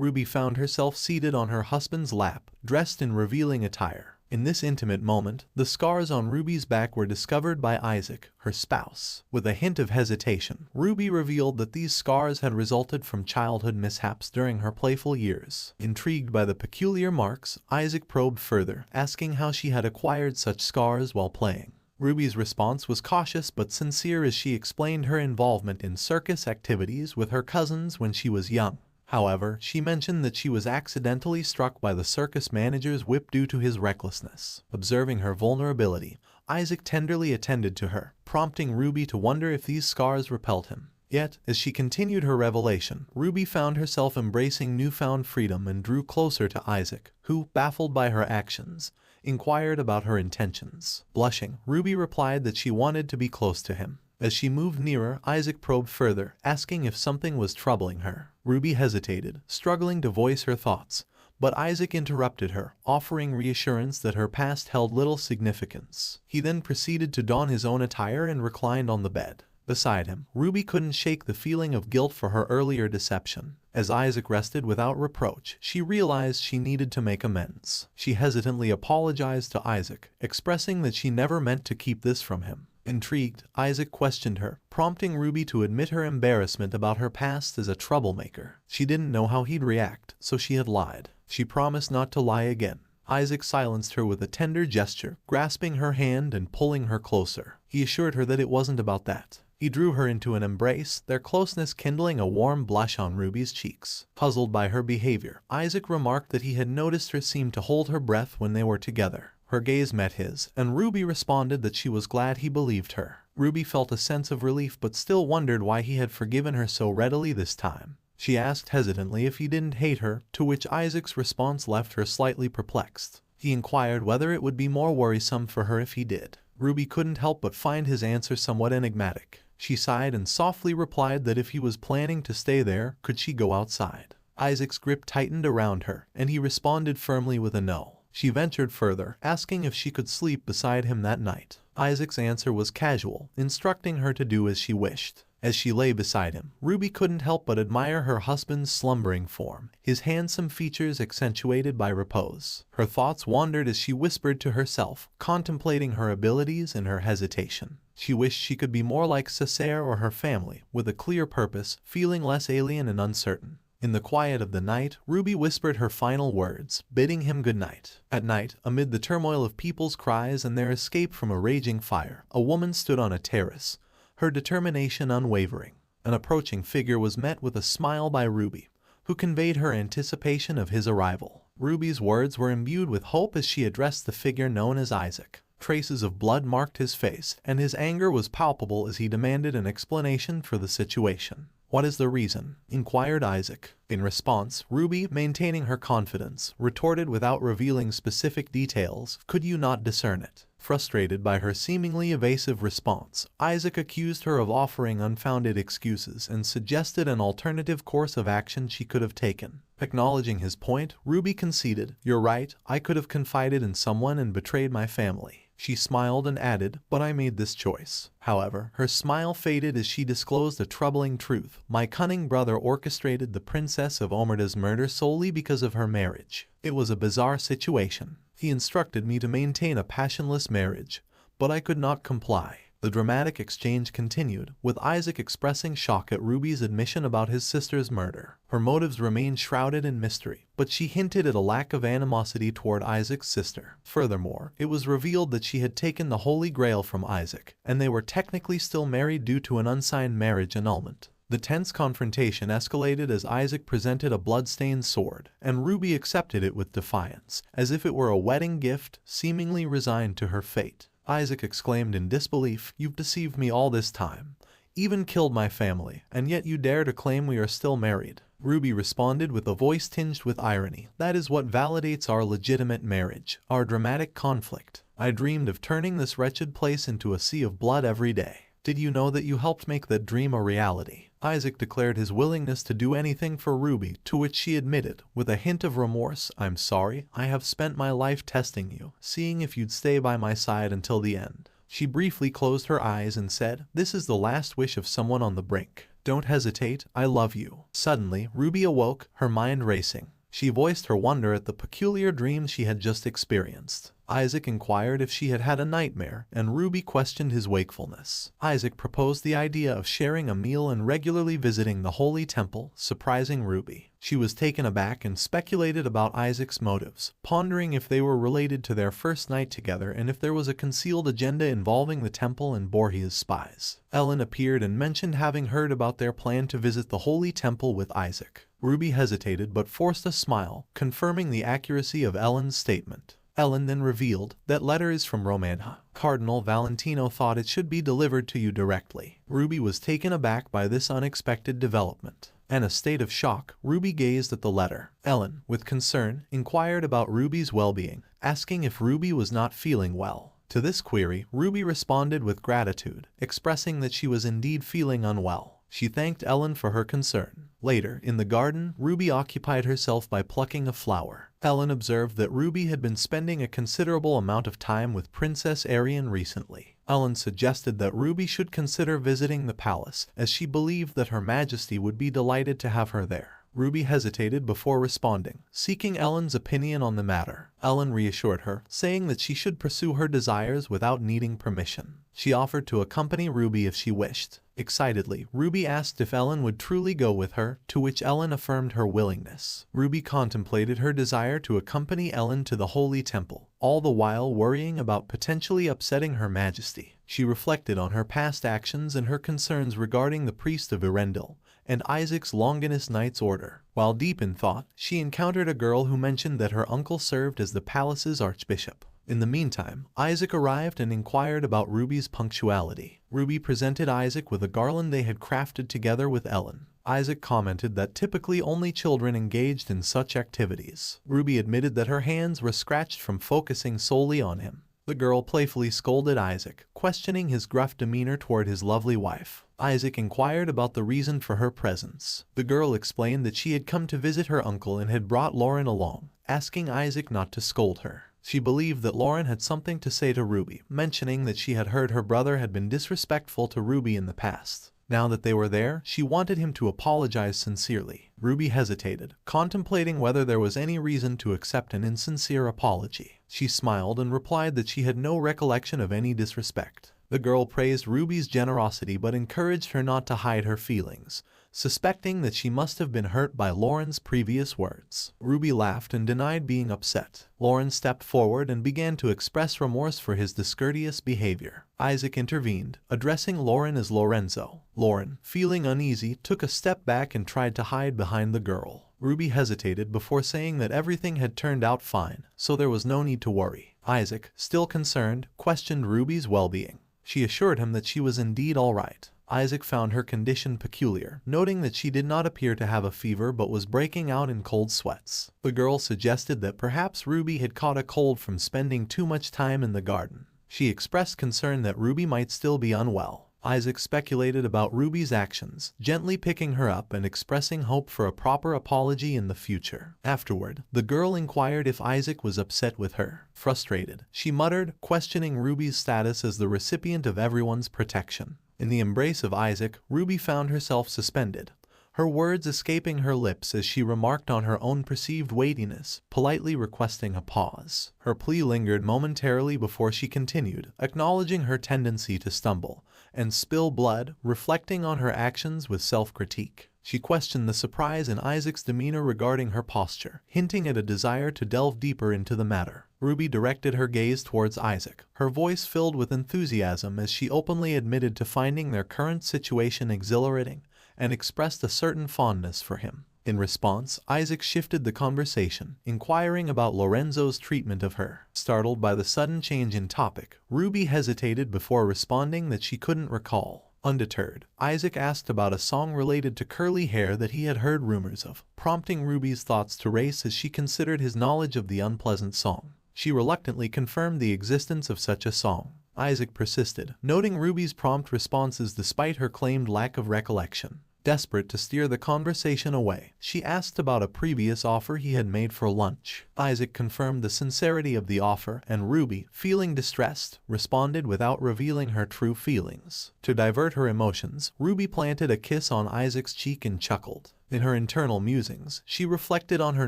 Ruby found herself seated on her husband's lap, dressed in revealing attire. In this intimate moment, the scars on Ruby's back were discovered by Isaac, her spouse. With a hint of hesitation, Ruby revealed that these scars had resulted from childhood mishaps during her playful years. Intrigued by the peculiar marks, Isaac probed further, asking how she had acquired such scars while playing. Ruby's response was cautious but sincere as she explained her involvement in circus activities with her cousins when she was young. However, she mentioned that she was accidentally struck by the circus manager's whip due to his recklessness. Observing her vulnerability, Isaac tenderly attended to her, prompting Ruby to wonder if these scars repelled him. Yet, as she continued her revelation, Ruby found herself embracing newfound freedom and drew closer to Isaac, who, baffled by her actions, inquired about her intentions. Blushing, Ruby replied that she wanted to be close to him. As she moved nearer, Isaac probed further, asking if something was troubling her. Ruby hesitated, struggling to voice her thoughts, but Isaac interrupted her, offering reassurance that her past held little significance. He then proceeded to don his own attire and reclined on the bed. Beside him, Ruby couldn't shake the feeling of guilt for her earlier deception. As Isaac rested without reproach, she realized she needed to make amends. She hesitantly apologized to Isaac, expressing that she never meant to keep this from him. Intrigued, Isaac questioned her, prompting Ruby to admit her embarrassment about her past as a troublemaker. She didn't know how he'd react, so she had lied. She promised not to lie again. Isaac silenced her with a tender gesture, grasping her hand and pulling her closer. He assured her that it wasn't about that. He drew her into an embrace, their closeness kindling a warm blush on Ruby's cheeks. Puzzled by her behavior, Isaac remarked that he had noticed her seem to hold her breath when they were together. Her gaze met his, and Ruby responded that she was glad he believed her. Ruby felt a sense of relief but still wondered why he had forgiven her so readily this time. She asked hesitantly if he didn't hate her, to which Isaac's response left her slightly perplexed. He inquired whether it would be more worrisome for her if he did. Ruby couldn't help but find his answer somewhat enigmatic. She sighed and softly replied that if he was planning to stay there, could she go outside? Isaac's grip tightened around her, and he responded firmly with a no. She ventured further, asking if she could sleep beside him that night. Isaac's answer was casual, instructing her to do as she wished. As she lay beside him, Ruby couldn't help but admire her husband's slumbering form, his handsome features accentuated by repose. Her thoughts wandered as she whispered to herself, contemplating her abilities and her hesitation. She wished she could be more like Césaire or her family, with a clear purpose, feeling less alien and uncertain. In the quiet of the night, Ruby whispered her final words, bidding him good night. At night, amid the turmoil of people's cries and their escape from a raging fire, a woman stood on a terrace, her determination unwavering. An approaching figure was met with a smile by Ruby, who conveyed her anticipation of his arrival. Ruby's words were imbued with hope as she addressed the figure known as Isaac. Traces of blood marked his face, and his anger was palpable as he demanded an explanation for the situation. "What is the reason?" inquired Isaac. In response, Ruby, maintaining her confidence, retorted without revealing specific details, "Could you not discern it?" Frustrated by her seemingly evasive response, Isaac accused her of offering unfounded excuses and suggested an alternative course of action she could have taken. Acknowledging his point, Ruby conceded, "You're right, I could have confided in someone and betrayed my family." She smiled and added, "But I made this choice." However, her smile faded as she disclosed a troubling truth. "My cunning brother orchestrated the Princess of Omerta's murder solely because of her marriage. It was a bizarre situation. He instructed me to maintain a passionless marriage, but I could not comply." The dramatic exchange continued, with Isaac expressing shock at Ruby's admission about his sister's murder. Her motives remained shrouded in mystery, but she hinted at a lack of animosity toward Isaac's sister. Furthermore, it was revealed that she had taken the Holy Grail from Isaac, and they were technically still married due to an unsigned marriage annulment. The tense confrontation escalated as Isaac presented a blood-stained sword, and Ruby accepted it with defiance, as if it were a wedding gift, seemingly resigned to her fate. Isaac exclaimed in disbelief, "You've deceived me all this time, even killed my family, and yet you dare to claim we are still married." Ruby responded with a voice tinged with irony, "That is what validates our legitimate marriage, our dramatic conflict. I dreamed of turning this wretched place into a sea of blood every day. Did you know that you helped make that dream a reality?" Isaac declared his willingness to do anything for Ruby, to which she admitted, with a hint of remorse, "I'm sorry, I have spent my life testing you, seeing if you'd stay by my side until the end." She briefly closed her eyes and said, "This is the last wish of someone on the brink." Don't hesitate, I love you. Suddenly, Ruby awoke, her mind racing. She voiced her wonder at the peculiar dream she had just experienced. Isaac inquired if she had had a nightmare, and Ruby questioned his wakefulness. Isaac proposed the idea of sharing a meal and regularly visiting the Holy Temple, surprising Ruby. She was taken aback and speculated about Isaac's motives, pondering if they were related to their first night together and if there was a concealed agenda involving the temple and Borgia's spies. Ellen appeared and mentioned having heard about their plan to visit the Holy Temple with Isaac. Ruby hesitated but forced a smile, confirming the accuracy of Ellen's statement. Ellen then revealed that letter is from Manhwa. Cardinal Valentino thought it should be delivered to you directly. Ruby was taken aback by this unexpected development. In a state of shock, Ruby gazed at the letter. Ellen, with concern, inquired about Ruby's well-being, asking if Ruby was not feeling well. To this query, Ruby responded with gratitude, expressing that she was indeed feeling unwell. She thanked Ellen for her concern. Later, in the garden, Ruby occupied herself by plucking a flower. Ellen observed that Ruby had been spending a considerable amount of time with Princess Arian recently. Ellen suggested that Ruby should consider visiting the palace, as she believed that Her Majesty would be delighted to have her there. Ruby hesitated before responding, seeking Ellen's opinion on the matter. Ellen reassured her, saying that she should pursue her desires without needing permission. She offered to accompany Ruby if she wished. Excitedly, Ruby asked if Ellen would truly go with her, to which Ellen affirmed her willingness. Ruby contemplated her desire to accompany Ellen to the Holy Temple, all the while worrying about potentially upsetting Her Majesty. She reflected on her past actions and her concerns regarding the priest of Erendil and Isaac's Longinus Knight's order. While deep in thought, she encountered a girl who mentioned that her uncle served as the palace's archbishop. In the meantime, Isaac arrived and inquired about Ruby's punctuality. Ruby presented Isaac with a garland they had crafted together with Ellen. Isaac commented that typically only children engaged in such activities. Ruby admitted that her hands were scratched from focusing solely on him. The girl playfully scolded Isaac, questioning his gruff demeanor toward his lovely wife. Isaac inquired about the reason for her presence. The girl explained that she had come to visit her uncle and had brought Lauren along, asking Isaac not to scold her. She believed that Lauren had something to say to Ruby, mentioning that she had heard her brother had been disrespectful to Ruby in the past. Now that they were there, she wanted him to apologize sincerely. Ruby hesitated, contemplating whether there was any reason to accept an insincere apology. She smiled and replied that she had no recollection of any disrespect. The girl praised Ruby's generosity but encouraged her not to hide her feelings, suspecting that she must have been hurt by Lauren's previous words. Ruby laughed and denied being upset. Lauren stepped forward and began to express remorse for his discourteous behavior. Isaac intervened, addressing Lauren as Lorenzo. Lauren, feeling uneasy, took a step back and tried to hide behind the girl. Ruby hesitated before saying that everything had turned out fine, so there was no need to worry. Isaac, still concerned, questioned Ruby's well-being. She assured him that she was indeed all right. Isaac found her condition peculiar, noting that she did not appear to have a fever but was breaking out in cold sweats. The girl suggested that perhaps Ruby had caught a cold from spending too much time in the garden. She expressed concern that Ruby might still be unwell. Isaac speculated about Ruby's actions, gently picking her up and expressing hope for a proper apology in the future. Afterward, the girl inquired if Isaac was upset with her. Frustrated, she muttered, questioning Ruby's status as the recipient of everyone's protection. In the embrace of Isaac, Ruby found herself suspended, her words escaping her lips as she remarked on her own perceived weightiness, politely requesting a pause. Her plea lingered momentarily before she continued, acknowledging her tendency to stumble and spill blood, reflecting on her actions with self-critique. She questioned the surprise in Isaac's demeanor regarding her posture, hinting at a desire to delve deeper into the matter. Ruby directed her gaze towards Isaac, her voice filled with enthusiasm as she openly admitted to finding their current situation exhilarating and expressed a certain fondness for him. In response, Isaac shifted the conversation, inquiring about Lorenzo's treatment of her. Startled by the sudden change in topic, Ruby hesitated before responding that she couldn't recall. Undeterred, Isaac asked about a song related to curly hair that he had heard rumors of, prompting Ruby's thoughts to race as she considered his knowledge of the unpleasant song. She reluctantly confirmed the existence of such a song. Isaac persisted, noting Ruby's prompt responses despite her claimed lack of recollection. Desperate to steer the conversation away, she asked about a previous offer he had made for lunch. Isaac confirmed the sincerity of the offer, and Ruby, feeling distressed, responded without revealing her true feelings. To divert her emotions, Ruby planted a kiss on Isaac's cheek and chuckled. In her internal musings, she reflected on her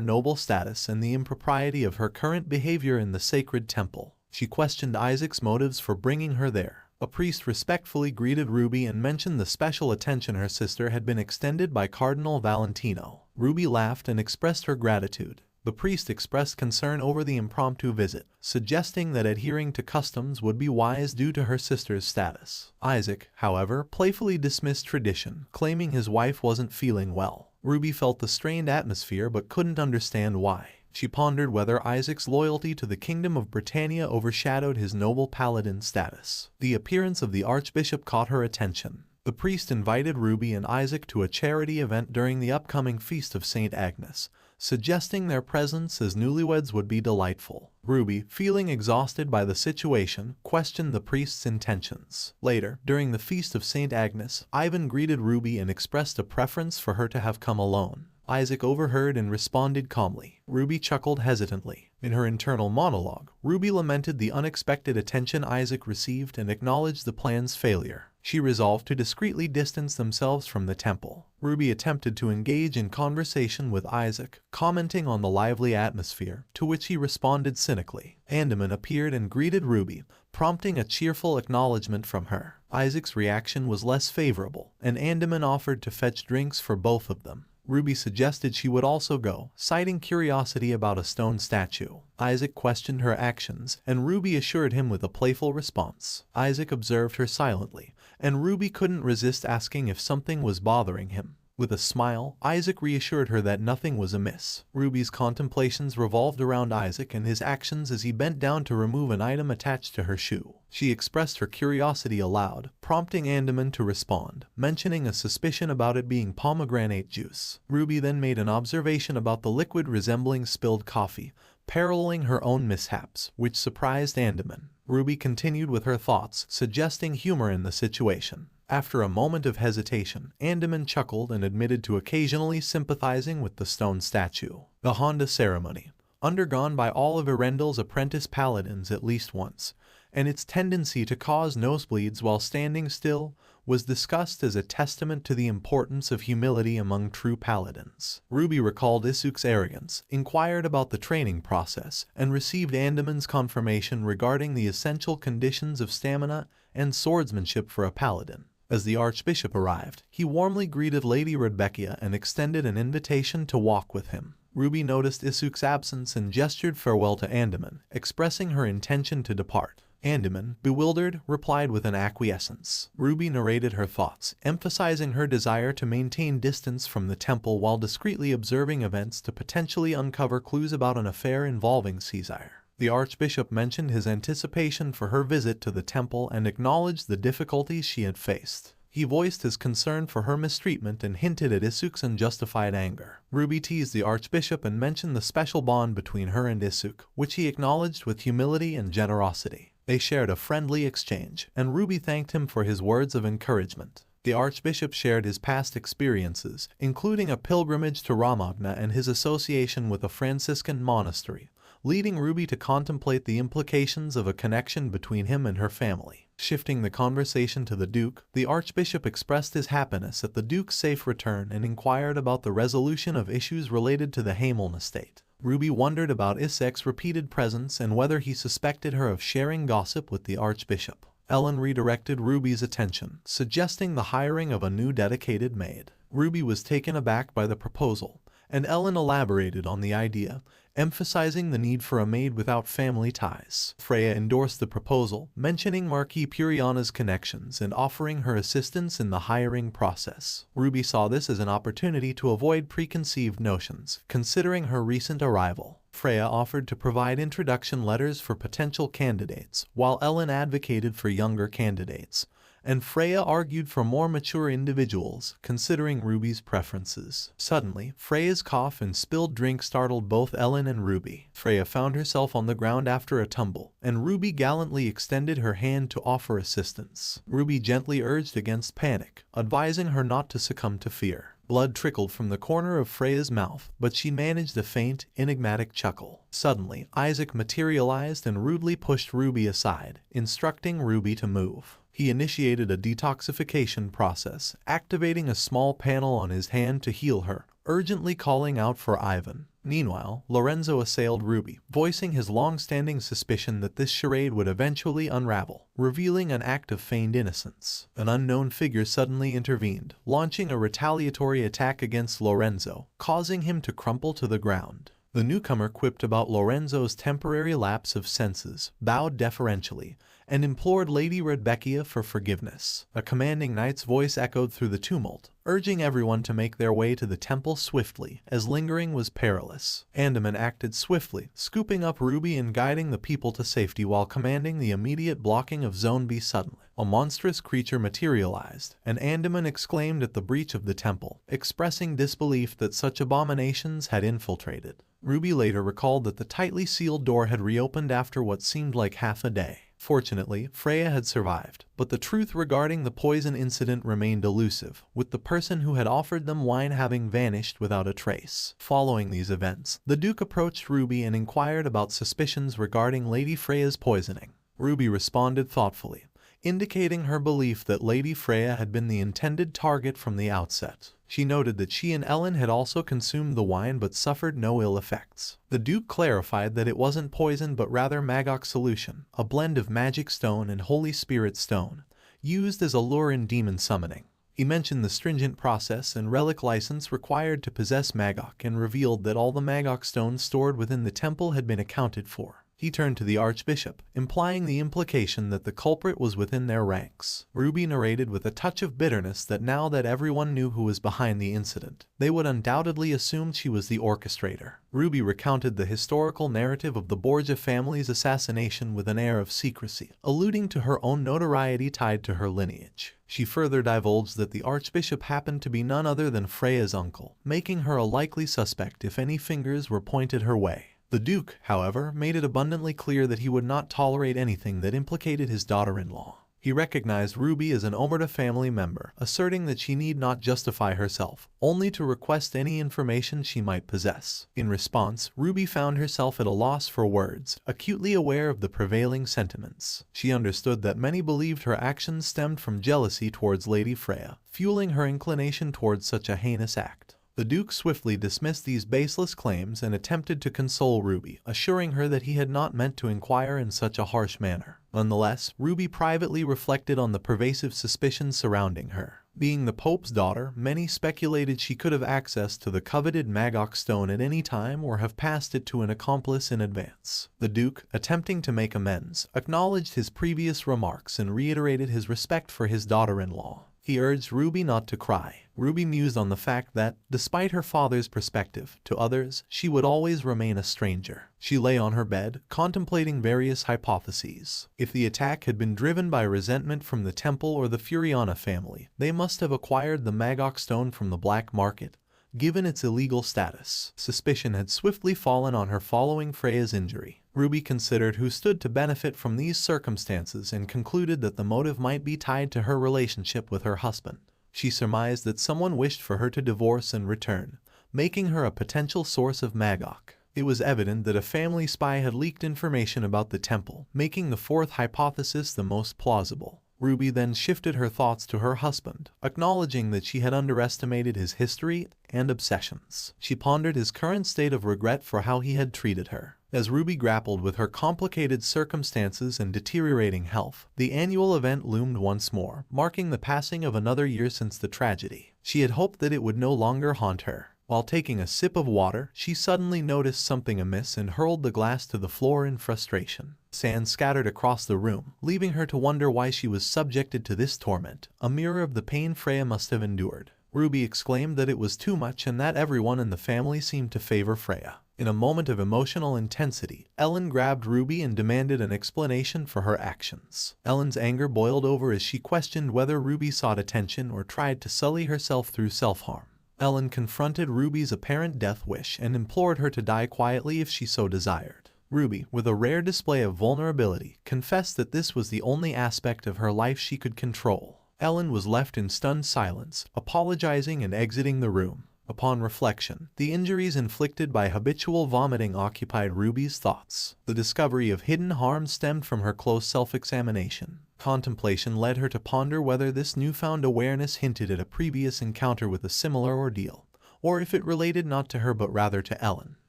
noble status and the impropriety of her current behavior in the sacred temple. She questioned Isaac's motives for bringing her there. A priest respectfully greeted Ruby and mentioned the special attention her sister had been extended by Cardinal Valentino. Ruby laughed and expressed her gratitude. The priest expressed concern over the impromptu visit, suggesting that adhering to customs would be wise due to her sister's status. Isaac, however, playfully dismissed tradition, claiming his wife wasn't feeling well. Ruby felt the strained atmosphere but couldn't understand why. She pondered whether Isaac's loyalty to the Kingdom of Britannia overshadowed his noble paladin status. The appearance of the Archbishop caught her attention. The priest invited Ruby and Isaac to a charity event during the upcoming Feast of St. Agnes, suggesting their presence as newlyweds would be delightful. Ruby, feeling exhausted by the situation, questioned the priest's intentions. Later, during the Feast of St. Agnes, Ivan greeted Ruby and expressed a preference for her to have come alone. Isaac overheard and responded calmly. Ruby chuckled hesitantly. In her internal monologue, Ruby lamented the unexpected attention Isaac received and acknowledged the plan's failure. She resolved to discreetly distance themselves from the temple. Ruby attempted to engage in conversation with Isaac, commenting on the lively atmosphere, to which he responded cynically. Andaman appeared and greeted Ruby, prompting a cheerful acknowledgement from her. Isaac's reaction was less favorable, and Andaman offered to fetch drinks for both of them. Ruby suggested she would also go, citing curiosity about a stone statue. Isaac questioned her actions, and Ruby assured him with a playful response. Isaac observed her silently, and Ruby couldn't resist asking if something was bothering him. With a smile, Isaac reassured her that nothing was amiss. Ruby's contemplations revolved around Isaac and his actions as he bent down to remove an item attached to her shoe. She expressed her curiosity aloud, prompting Andaman to respond, mentioning a suspicion about it being pomegranate juice. Ruby then made an observation about the liquid resembling spilled coffee, paralleling her own mishaps, which surprised Andaman. Ruby continued with her thoughts, suggesting humor in the situation. After a moment of hesitation, Andaman chuckled and admitted to occasionally sympathizing with the stone statue. The Honda ceremony, undergone by all of Erendel's apprentice paladins at least once, and its tendency to cause nosebleeds while standing still, was discussed as a testament to the importance of humility among true paladins. Ruby recalled Isuk's arrogance, inquired about the training process, and received Andaman's confirmation regarding the essential conditions of stamina and swordsmanship for a paladin. As the Archbishop arrived, he warmly greeted Lady Rebecca and extended an invitation to walk with him. Ruby noticed Isuk's absence and gestured farewell to Andaman, expressing her intention to depart. Andaman, bewildered, replied with an acquiescence. Ruby narrated her thoughts, emphasizing her desire to maintain distance from the temple while discreetly observing events to potentially uncover clues about an affair involving Caesar. The Archbishop mentioned his anticipation for her visit to the temple and acknowledged the difficulties she had faced. He voiced his concern for her mistreatment and hinted at Isuk's unjustified anger. Ruby teased the Archbishop and mentioned the special bond between her and Isuk, which he acknowledged with humility and generosity. They shared a friendly exchange, and Ruby thanked him for his words of encouragement. The Archbishop shared his past experiences, including a pilgrimage to Ramagna and his association with a Franciscan monastery, leading Ruby to contemplate the implications of a connection between him and her family. Shifting the conversation to the Duke, the Archbishop expressed his happiness at the Duke's safe return and inquired about the resolution of issues related to the Hameln estate. Ruby wondered about Isek's repeated presence and whether he suspected her of sharing gossip with the Archbishop. Ellen redirected Ruby's attention, suggesting the hiring of a new dedicated maid. Ruby was taken aback by the proposal, and Ellen elaborated on the idea, emphasizing the need for a maid without family ties. Freya endorsed the proposal, mentioning Marquis Puriana's connections and offering her assistance in the hiring process. Ruby saw this as an opportunity to avoid preconceived notions, considering her recent arrival. Freya offered to provide introduction letters for potential candidates, while Ellen advocated for younger candidates, and Freya argued for more mature individuals, considering Ruby's preferences. Suddenly, Freya's cough and spilled drink startled both Ellen and Ruby. Freya found herself on the ground after a tumble, and Ruby gallantly extended her hand to offer assistance. Ruby gently urged against panic, advising her not to succumb to fear. Blood trickled from the corner of Freya's mouth, but she managed a faint, enigmatic chuckle. Suddenly, Isaac materialized and rudely pushed Ruby aside, instructing Ruby to move. He initiated a detoxification process, activating a small panel on his hand to heal her, urgently calling out for Ivan. Meanwhile, Lorenzo assailed Ruby, voicing his long-standing suspicion that this charade would eventually unravel, revealing an act of feigned innocence. An unknown figure suddenly intervened, launching a retaliatory attack against Lorenzo, causing him to crumple to the ground. The newcomer quipped about Lorenzo's temporary lapse of senses, bowed deferentially, and implored Lady Rebecca for forgiveness. A commanding knight's voice echoed through the tumult, urging everyone to make their way to the temple swiftly, as lingering was perilous. Andaman acted swiftly, scooping up Ruby and guiding the people to safety while commanding the immediate blocking of Zone B. Suddenly, a monstrous creature materialized, and Andaman exclaimed at the breach of the temple, expressing disbelief that such abominations had infiltrated. Ruby later recalled that the tightly sealed door had reopened after what seemed like half a day. Fortunately, Freya had survived, but the truth regarding the poison incident remained elusive, with the person who had offered them wine having vanished without a trace. Following these events, the Duke approached Ruby and inquired about suspicions regarding Lady Freya's poisoning. Ruby responded thoughtfully, indicating her belief that Lady Freya had been the intended target from the outset. She noted that she and Ellen had also consumed the wine but suffered no ill effects. The Duke clarified that it wasn't poison but rather magok solution, a blend of magic stone and Holy Spirit stone, used as a lure in demon summoning. He mentioned the stringent process and relic license required to possess magok and revealed that all the magok stones stored within the temple had been accounted for. He turned to the Archbishop, implying the implication that the culprit was within their ranks. Ruby narrated with a touch of bitterness that now that everyone knew who was behind the incident, they would undoubtedly assume she was the orchestrator. Ruby recounted the historical narrative of the Borgia family's assassination with an air of secrecy, alluding to her own notoriety tied to her lineage. She further divulged that the Archbishop happened to be none other than Freya's uncle, making her a likely suspect if any fingers were pointed her way. The Duke, however, made it abundantly clear that he would not tolerate anything that implicated his daughter-in-law. He recognized Ruby as an Omerta family member, asserting that she need not justify herself, only to request any information she might possess. In response, Ruby found herself at a loss for words, acutely aware of the prevailing sentiments. She understood that many believed her actions stemmed from jealousy towards Lady Freya, fueling her inclination towards such a heinous act. The Duke swiftly dismissed these baseless claims and attempted to console Ruby, assuring her that he had not meant to inquire in such a harsh manner. Nonetheless, Ruby privately reflected on the pervasive suspicions surrounding her. Being the Pope's daughter, many speculated she could have access to the coveted magok stone at any time or have passed it to an accomplice in advance. The Duke, attempting to make amends, acknowledged his previous remarks and reiterated his respect for his daughter-in-law. He urged Ruby not to cry. Ruby mused on the fact that, despite her father's perspective, to others, she would always remain a stranger. She lay on her bed, contemplating various hypotheses. If the attack had been driven by resentment from the temple or the Furiana family, they must have acquired the magok stone from the black market, given its illegal status. Suspicion had swiftly fallen on her following Freya's injury. Ruby considered who stood to benefit from these circumstances and concluded that the motive might be tied to her relationship with her husband. She surmised that someone wished for her to divorce and return, making her a potential source of magok. It was evident that a family spy had leaked information about the temple, making the fourth hypothesis the most plausible. Ruby then shifted her thoughts to her husband, acknowledging that she had underestimated his history and obsessions. She pondered his current state of regret for how he had treated her. As Ruby grappled with her complicated circumstances and deteriorating health, the annual event loomed once more, marking the passing of another year since the tragedy. She had hoped that it would no longer haunt her. While taking a sip of water, she suddenly noticed something amiss and hurled the glass to the floor in frustration. Sand scattered across the room, leaving her to wonder why she was subjected to this torment, a mirror of the pain Freya must have endured. Ruby exclaimed that it was too much and that everyone in the family seemed to favor Freya. In a moment of emotional intensity, Ellen grabbed Ruby and demanded an explanation for her actions. Ellen's anger boiled over as she questioned whether Ruby sought attention or tried to sully herself through self-harm. Ellen confronted Ruby's apparent death wish and implored her to die quietly if she so desired. Ruby, with a rare display of vulnerability, confessed that this was the only aspect of her life she could control. Ellen was left in stunned silence, apologizing and exiting the room. Upon reflection, the injuries inflicted by habitual vomiting occupied Ruby's thoughts. The discovery of hidden harm stemmed from her close self-examination. Contemplation led her to ponder whether this newfound awareness hinted at a previous encounter with a similar ordeal, or if it related not to her but rather to Ellen.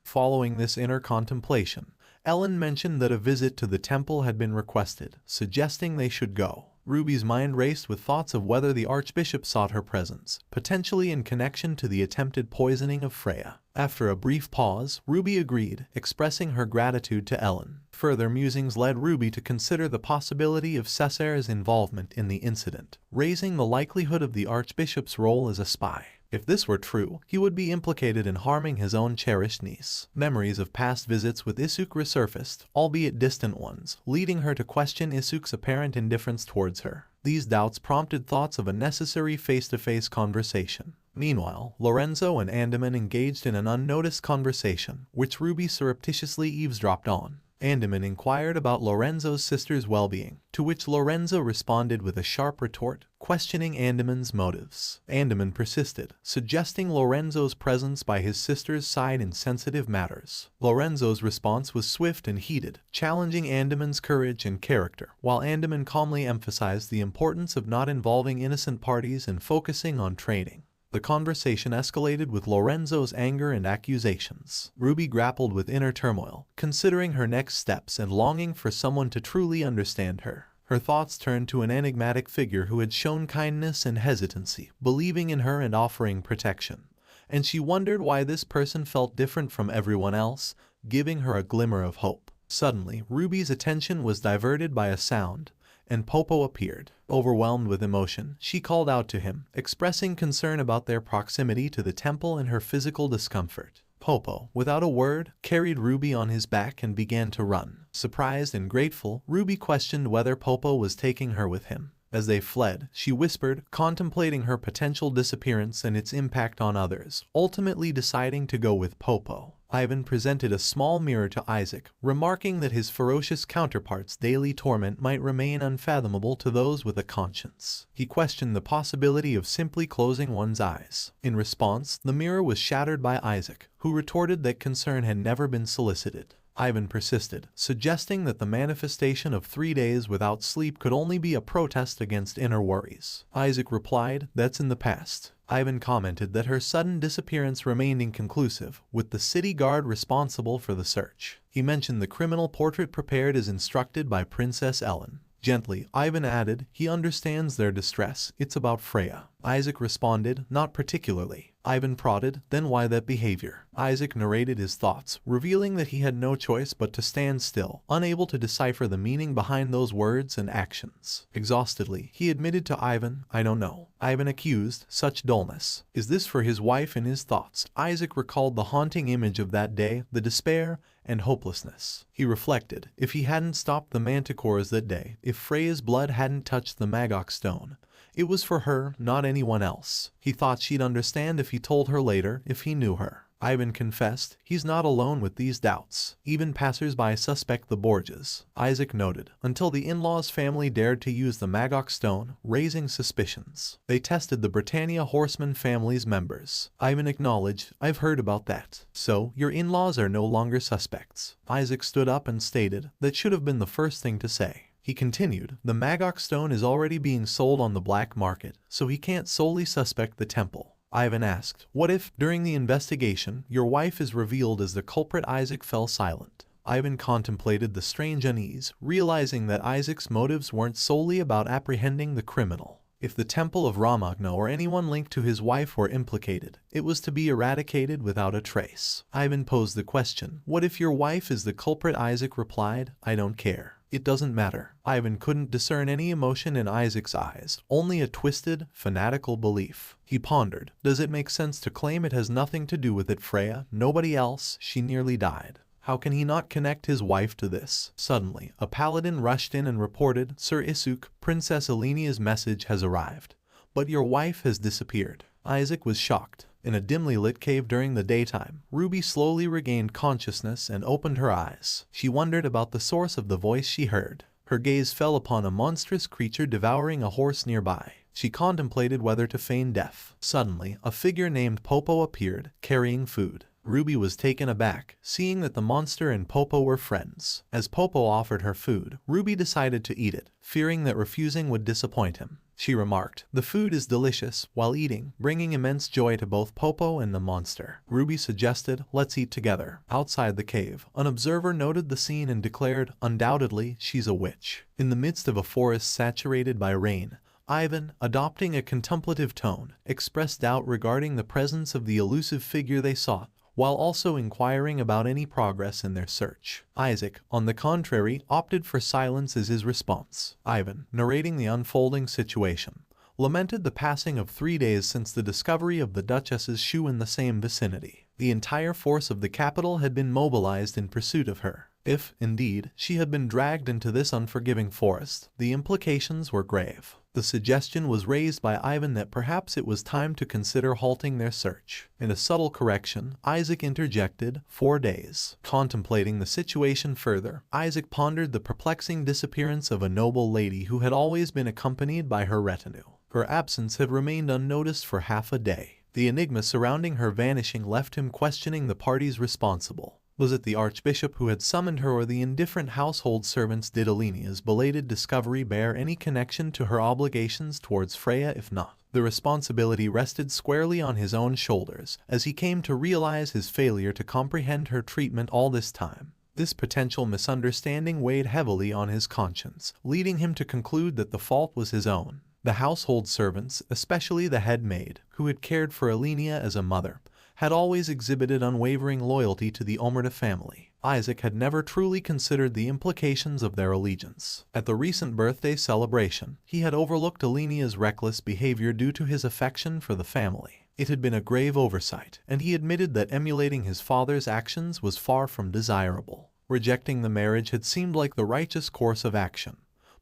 Following this inner contemplation, Ellen mentioned that a visit to the temple had been requested, suggesting they should go. Ruby's mind raced with thoughts of whether the Archbishop sought her presence, potentially in connection to the attempted poisoning of Freya. After a brief pause, Ruby agreed, expressing her gratitude to Ellen. Further musings led Ruby to consider the possibility of Cesar's involvement in the incident, raising the likelihood of the Archbishop's role as a spy. If this were true, he would be implicated in harming his own cherished niece. Memories of past visits with Isuk resurfaced, albeit distant ones, leading her to question Isuk's apparent indifference towards her. These doubts prompted thoughts of a necessary face-to-face conversation. Meanwhile, Lorenzo and Andaman engaged in an unnoticed conversation, which Ruby surreptitiously eavesdropped on. Andaman inquired about Lorenzo's sister's well-being, to which Lorenzo responded with a sharp retort, questioning Andaman's motives. Andaman persisted, suggesting Lorenzo's presence by his sister's side in sensitive matters. Lorenzo's response was swift and heated, challenging Andaman's courage and character, while Andaman calmly emphasized the importance of not involving innocent parties and focusing on trading. The conversation escalated with Lorenzo's anger and accusations. Ruby grappled with inner turmoil, considering her next steps and longing for someone to truly understand her. Her thoughts turned to an enigmatic figure who had shown kindness and hesitancy, believing in her and offering protection. And she wondered why this person felt different from everyone else, giving her a glimmer of hope. Suddenly, Ruby's attention was diverted by a sound, and Popo appeared. Overwhelmed with emotion, she called out to him, expressing concern about their proximity to the temple and her physical discomfort. Popo, without a word, carried Ruby on his back and began to run. Surprised and grateful, Ruby questioned whether Popo was taking her with him. As they fled, she whispered, contemplating her potential disappearance and its impact on others, ultimately deciding to go with Popo. Ivan presented a small mirror to Isaac, remarking that his ferocious counterpart's daily torment might remain unfathomable to those with a conscience. He questioned the possibility of simply closing one's eyes. In response, the mirror was shattered by Isaac, who retorted that concern had never been solicited. Ivan persisted, suggesting that the manifestation of 3 days without sleep could only be a protest against inner worries. Isaac replied, "That's in the past." Ivan commented that her sudden disappearance remained inconclusive, with the city guard responsible for the search. He mentioned the criminal portrait prepared as instructed by Princess Ellen. Gently, Ivan added, "He understands their distress, it's about Freya." Isaac responded, "Not particularly." Ivan prodded, "Then why that behavior?" Isaac narrated his thoughts, revealing that he had no choice but to stand still, unable to decipher the meaning behind those words and actions. Exhaustedly, he admitted to Ivan, "I don't know." Ivan accused, "Such dullness. Is this for his wife?" In his thoughts, Isaac recalled the haunting image of that day, the despair and hopelessness. He reflected, if he hadn't stopped the manticores that day, if Freya's blood hadn't touched the Magok stone, it was for her, not anyone else. He thought she'd understand if he told her later, if he knew her. Ivan confessed, he's not alone with these doubts. Even passers-by suspect the Borgias. Isaac noted, until the in-laws' family dared to use the Magok stone, raising suspicions. They tested the Britannia Horseman family's members. Ivan acknowledged, "I've heard about that." "So, your in-laws are no longer suspects." Isaac stood up and stated, "That should have been the first thing to say." He continued, "The Magok stone is already being sold on the black market, so he can't solely suspect the temple." Ivan asked, "What if, during the investigation, your wife is revealed as the culprit?" Isaac fell silent. Ivan contemplated the strange unease, realizing that Isaac's motives weren't solely about apprehending the criminal. If the Temple of Ramagna or anyone linked to his wife were implicated, it was to be eradicated without a trace. Ivan posed the question, "What if your wife is the culprit?" Isaac replied, "I don't care. It doesn't matter. Ivan couldn't discern any emotion in Isaac's eyes, only a twisted, fanatical belief. He pondered, does it make sense to claim it has nothing to do with it, Freya? Nobody else, she nearly died. How can he not connect his wife to this? Suddenly, a paladin rushed in and reported, Sir Isuk, Princess Alenia's message has arrived. But your wife has disappeared. Isaac was shocked. In a dimly lit cave during the daytime, Ruby slowly regained consciousness and opened her eyes. She wondered about the source of the voice she heard. Her gaze fell upon a monstrous creature devouring a horse nearby. She contemplated whether to feign death. Suddenly, a figure named Popo appeared, carrying food. Ruby was taken aback, seeing that the monster and Popo were friends. As Popo offered her food, Ruby decided to eat it, fearing that refusing would disappoint him. She remarked, the food is delicious, while eating, bringing immense joy to both Popo and the monster. Ruby suggested, let's eat together. Outside the cave, an observer noted the scene and declared, undoubtedly, she's a witch. In the midst of a forest saturated by rain, Ivan, adopting a contemplative tone, expressed doubt regarding the presence of the elusive figure they sought, while also inquiring about any progress in their search. Isaac, on the contrary, opted for silence as his response. Ivan, narrating the unfolding situation, lamented the passing of 3 days since the discovery of the Duchess's shoe in the same vicinity. The entire force of the capital had been mobilized in pursuit of her. If, indeed, she had been dragged into this unforgiving forest, the implications were grave. The suggestion was raised by Ivan that perhaps it was time to consider halting their search. In a subtle correction, Isaac interjected, 4 days. Contemplating the situation further, Isaac pondered the perplexing disappearance of a noble lady who had always been accompanied by her retinue. Her absence had remained unnoticed for half a day. The enigma surrounding her vanishing left him questioning the parties responsible. Was it the Archbishop who had summoned her or the indifferent household servants? Did Alenia's belated discovery bear any connection to her obligations towards Freya? If not, the responsibility rested squarely on his own shoulders, as he came to realize his failure to comprehend her treatment all this time. This potential misunderstanding weighed heavily on his conscience, leading him to conclude that the fault was his own. The household servants, especially the head maid, who had cared for Alenia as a mother, had always exhibited unwavering loyalty to the Omerta family. Isaac had never truly considered the implications of their allegiance. At the recent birthday celebration, he had overlooked Alenia's reckless behavior due to his affection for the family. It had been a grave oversight, and he admitted that emulating his father's actions was far from desirable. Rejecting the marriage had seemed like the righteous course of action,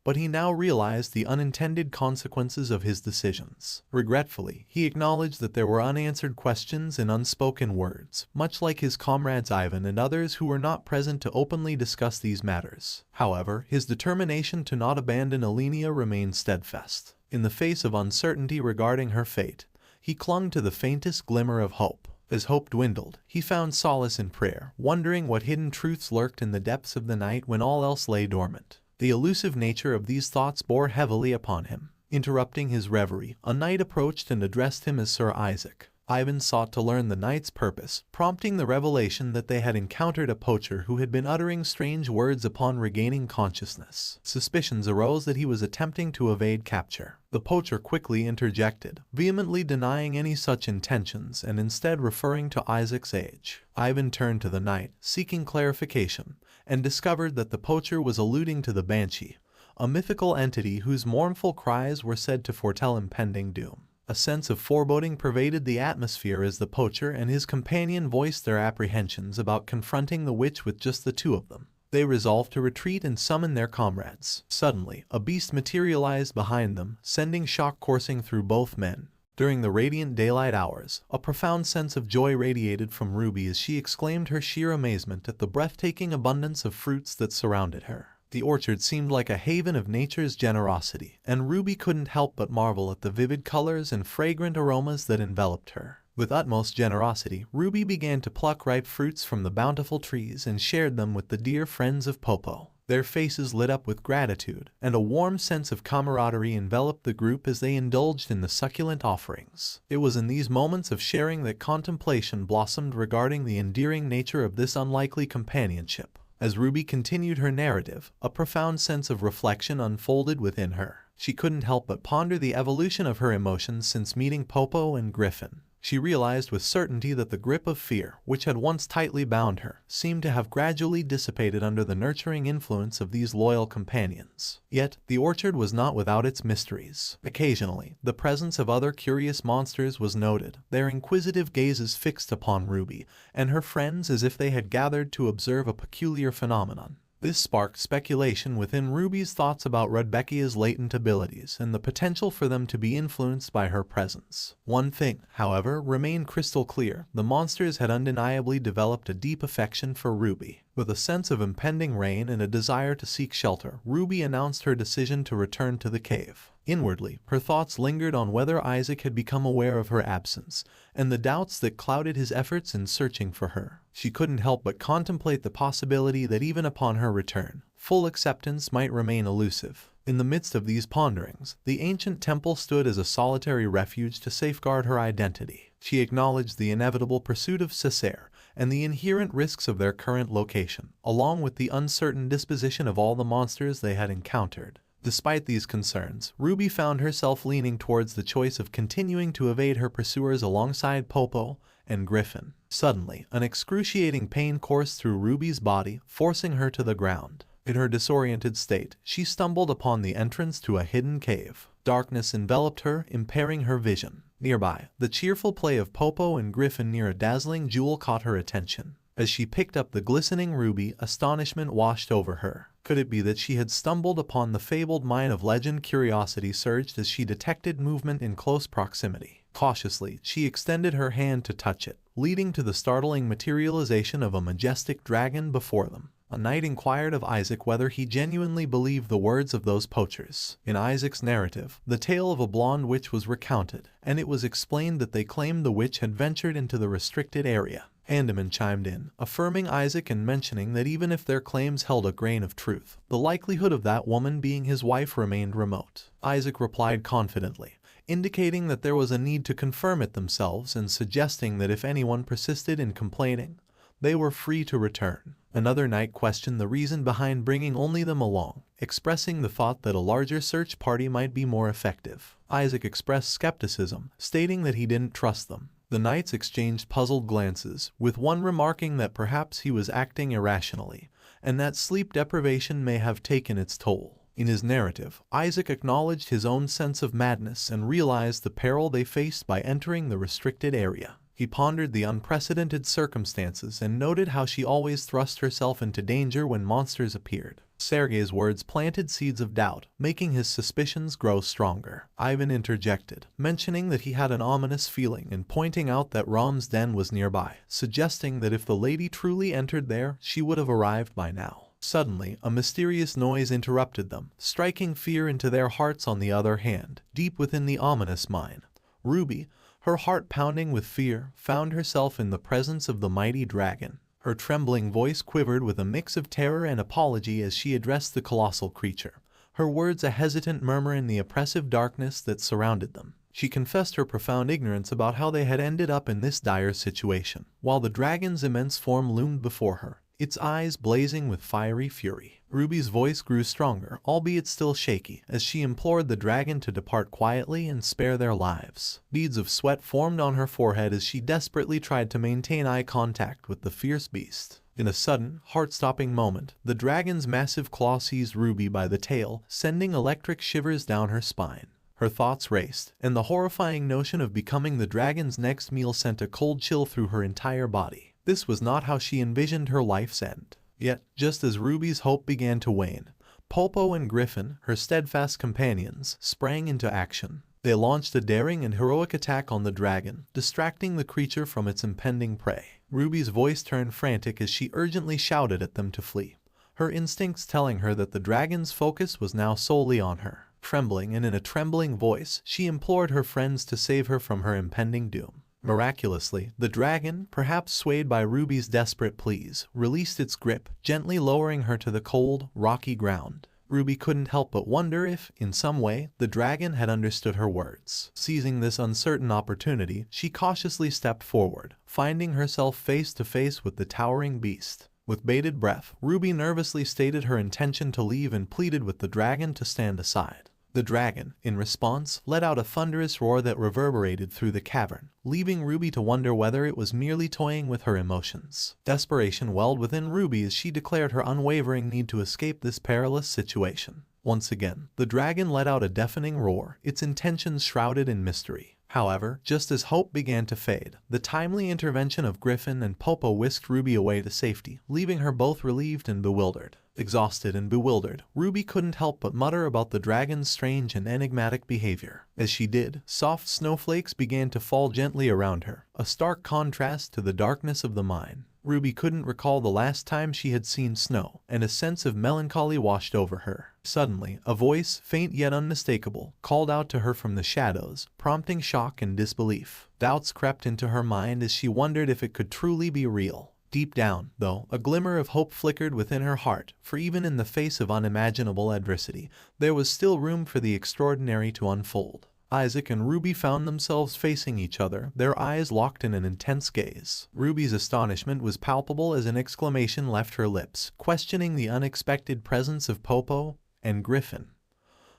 but he now realized the unintended consequences of his decisions. Regretfully, he acknowledged that there were unanswered questions and unspoken words, much like his comrades Ivan and others who were not present to openly discuss these matters. However, his determination to not abandon Alenia remained steadfast. In the face of uncertainty regarding her fate, he clung to the faintest glimmer of hope. As hope dwindled, he found solace in prayer, wondering what hidden truths lurked in the depths of the night when all else lay dormant. The elusive nature of these thoughts bore heavily upon him. Interrupting his reverie, a knight approached and addressed him as Sir Isaac. Ivan sought to learn the knight's purpose, prompting the revelation that they had encountered a poacher who had been uttering strange words upon regaining consciousness. Suspicions arose that he was attempting to evade capture. The poacher quickly interjected, vehemently denying any such intentions and instead referring to Isaac's age. Ivan turned to the knight, seeking clarification, and discovered that the poacher was alluding to the Banshee, a mythical entity whose mournful cries were said to foretell impending doom. A sense of foreboding pervaded the atmosphere as the poacher and his companion voiced their apprehensions about confronting the witch with just the two of them. They resolved to retreat and summon their comrades. Suddenly, a beast materialized behind them, sending shock coursing through both men. During the radiant daylight hours, a profound sense of joy radiated from Ruby as she exclaimed her sheer amazement at the breathtaking abundance of fruits that surrounded her. The orchard seemed like a haven of nature's generosity, and Ruby couldn't help but marvel at the vivid colors and fragrant aromas that enveloped her. With utmost generosity, Ruby began to pluck ripe fruits from the bountiful trees and shared them with the dear friends of Popo. Their faces lit up with gratitude, and a warm sense of camaraderie enveloped the group as they indulged in the succulent offerings. It was in these moments of sharing that contemplation blossomed regarding the endearing nature of this unlikely companionship. As Ruby continued her narrative, a profound sense of reflection unfolded within her. She couldn't help but ponder the evolution of her emotions since meeting Popo and Griffin. She realized with certainty that the grip of fear, which had once tightly bound her, seemed to have gradually dissipated under the nurturing influence of these loyal companions. Yet, the orchard was not without its mysteries. Occasionally, the presence of other curious monsters was noted, their inquisitive gazes fixed upon Ruby and her friends as if they had gathered to observe a peculiar phenomenon. This sparked speculation within Ruby's thoughts about Rebecca's latent abilities and the potential for them to be influenced by her presence. One thing, however, remained crystal clear: the monsters had undeniably developed a deep affection for Ruby. With a sense of impending rain and a desire to seek shelter, Ruby announced her decision to return to the cave. Inwardly, her thoughts lingered on whether Isaac had become aware of her absence, and the doubts that clouded his efforts in searching for her. She couldn't help but contemplate the possibility that even upon her return, full acceptance might remain elusive. In the midst of these ponderings, the ancient temple stood as a solitary refuge to safeguard her identity. She acknowledged the inevitable pursuit of Cessair and the inherent risks of their current location, along with the uncertain disposition of all the monsters they had encountered. Despite these concerns, Ruby found herself leaning towards the choice of continuing to evade her pursuers alongside Popo and Griffin. Suddenly, an excruciating pain coursed through Ruby's body, forcing her to the ground. In her disoriented state, she stumbled upon the entrance to a hidden cave. Darkness enveloped her, impairing her vision. Nearby, the cheerful play of Popo and Griffin near a dazzling jewel caught her attention. As she picked up the glistening ruby, astonishment washed over her. Could it be that she had stumbled upon the fabled mine of legend? Curiosity surged as she detected movement in close proximity. Cautiously, she extended her hand to touch it, leading to the startling materialization of a majestic dragon before them. A knight inquired of Isaac whether he genuinely believed the words of those poachers. In Isaac's narrative, the tale of a blonde witch was recounted, and it was explained that they claimed the witch had ventured into the restricted area. Andaman chimed in, affirming Isaac and mentioning that even if their claims held a grain of truth, the likelihood of that woman being his wife remained remote. Isaac replied confidently, indicating that there was a need to confirm it themselves and suggesting that if anyone persisted in complaining, they were free to return. Another knight questioned the reason behind bringing only them along, expressing the thought that a larger search party might be more effective. Isaac expressed skepticism, stating that he didn't trust them. The knights exchanged puzzled glances, with one remarking that perhaps he was acting irrationally, and that sleep deprivation may have taken its toll. In his narrative, Isaac acknowledged his own sense of madness and realized the peril they faced by entering the restricted area. He pondered the unprecedented circumstances and noted how she always thrust herself into danger when monsters appeared. Sergei's words planted seeds of doubt, making his suspicions grow stronger. Ivan interjected, mentioning that he had an ominous feeling and pointing out that Ram's den was nearby, suggesting that if the lady truly entered there, she would have arrived by now. Suddenly, a mysterious noise interrupted them, striking fear into their hearts. On the other hand, deep within the ominous mine, Ruby, her heart pounding with fear, found herself in the presence of the mighty dragon. Her trembling voice quivered with a mix of terror and apology as she addressed the colossal creature, her words a hesitant murmur in the oppressive darkness that surrounded them. She confessed her profound ignorance about how they had ended up in this dire situation, while the dragon's immense form loomed before her, its eyes blazing with fiery fury. Ruby's voice grew stronger, albeit still shaky, as she implored the dragon to depart quietly and spare their lives. Beads of sweat formed on her forehead as she desperately tried to maintain eye contact with the fierce beast. In a sudden, heart-stopping moment, the dragon's massive claw seized Ruby by the tail, sending electric shivers down her spine. Her thoughts raced, and the horrifying notion of becoming the dragon's next meal sent a cold chill through her entire body. This was not how she envisioned her life's end. Yet, just as Ruby's hope began to wane, Popo and Griffin, her steadfast companions, sprang into action. They launched a daring and heroic attack on the dragon, distracting the creature from its impending prey. Ruby's voice turned frantic as she urgently shouted at them to flee, her instincts telling her that the dragon's focus was now solely on her. Trembling and in a trembling voice, she implored her friends to save her from her impending doom. Miraculously, the dragon, perhaps swayed by Ruby's desperate pleas, released its grip, gently lowering her to the cold, rocky ground. Ruby couldn't help but wonder if, in some way, the dragon had understood her words. Seizing this uncertain opportunity, she cautiously stepped forward, finding herself face to face with the towering beast. With bated breath, Ruby nervously stated her intention to leave and pleaded with the dragon to stand aside. The dragon, in response, let out a thunderous roar that reverberated through the cavern, leaving Ruby to wonder whether it was merely toying with her emotions. Desperation welled within Ruby as she declared her unwavering need to escape this perilous situation. Once again, the dragon let out a deafening roar, its intentions shrouded in mystery. However, just as hope began to fade, the timely intervention of Griffin and Popo whisked Ruby away to safety, leaving her both relieved and bewildered. Exhausted and bewildered, Ruby couldn't help but mutter about the dragon's strange and enigmatic behavior. As she did, soft snowflakes began to fall gently around her, a stark contrast to the darkness of the mine. Ruby couldn't recall the last time she had seen snow, and a sense of melancholy washed over her. Suddenly, a voice, faint yet unmistakable, called out to her from the shadows, prompting shock and disbelief. Doubts crept into her mind as she wondered if it could truly be real. Deep down, though, a glimmer of hope flickered within her heart, for even in the face of unimaginable adversity, there was still room for the extraordinary to unfold. Isaac and Ruby found themselves facing each other, their eyes locked in an intense gaze. Ruby's astonishment was palpable as an exclamation left her lips, questioning the unexpected presence of Popo and Griffin,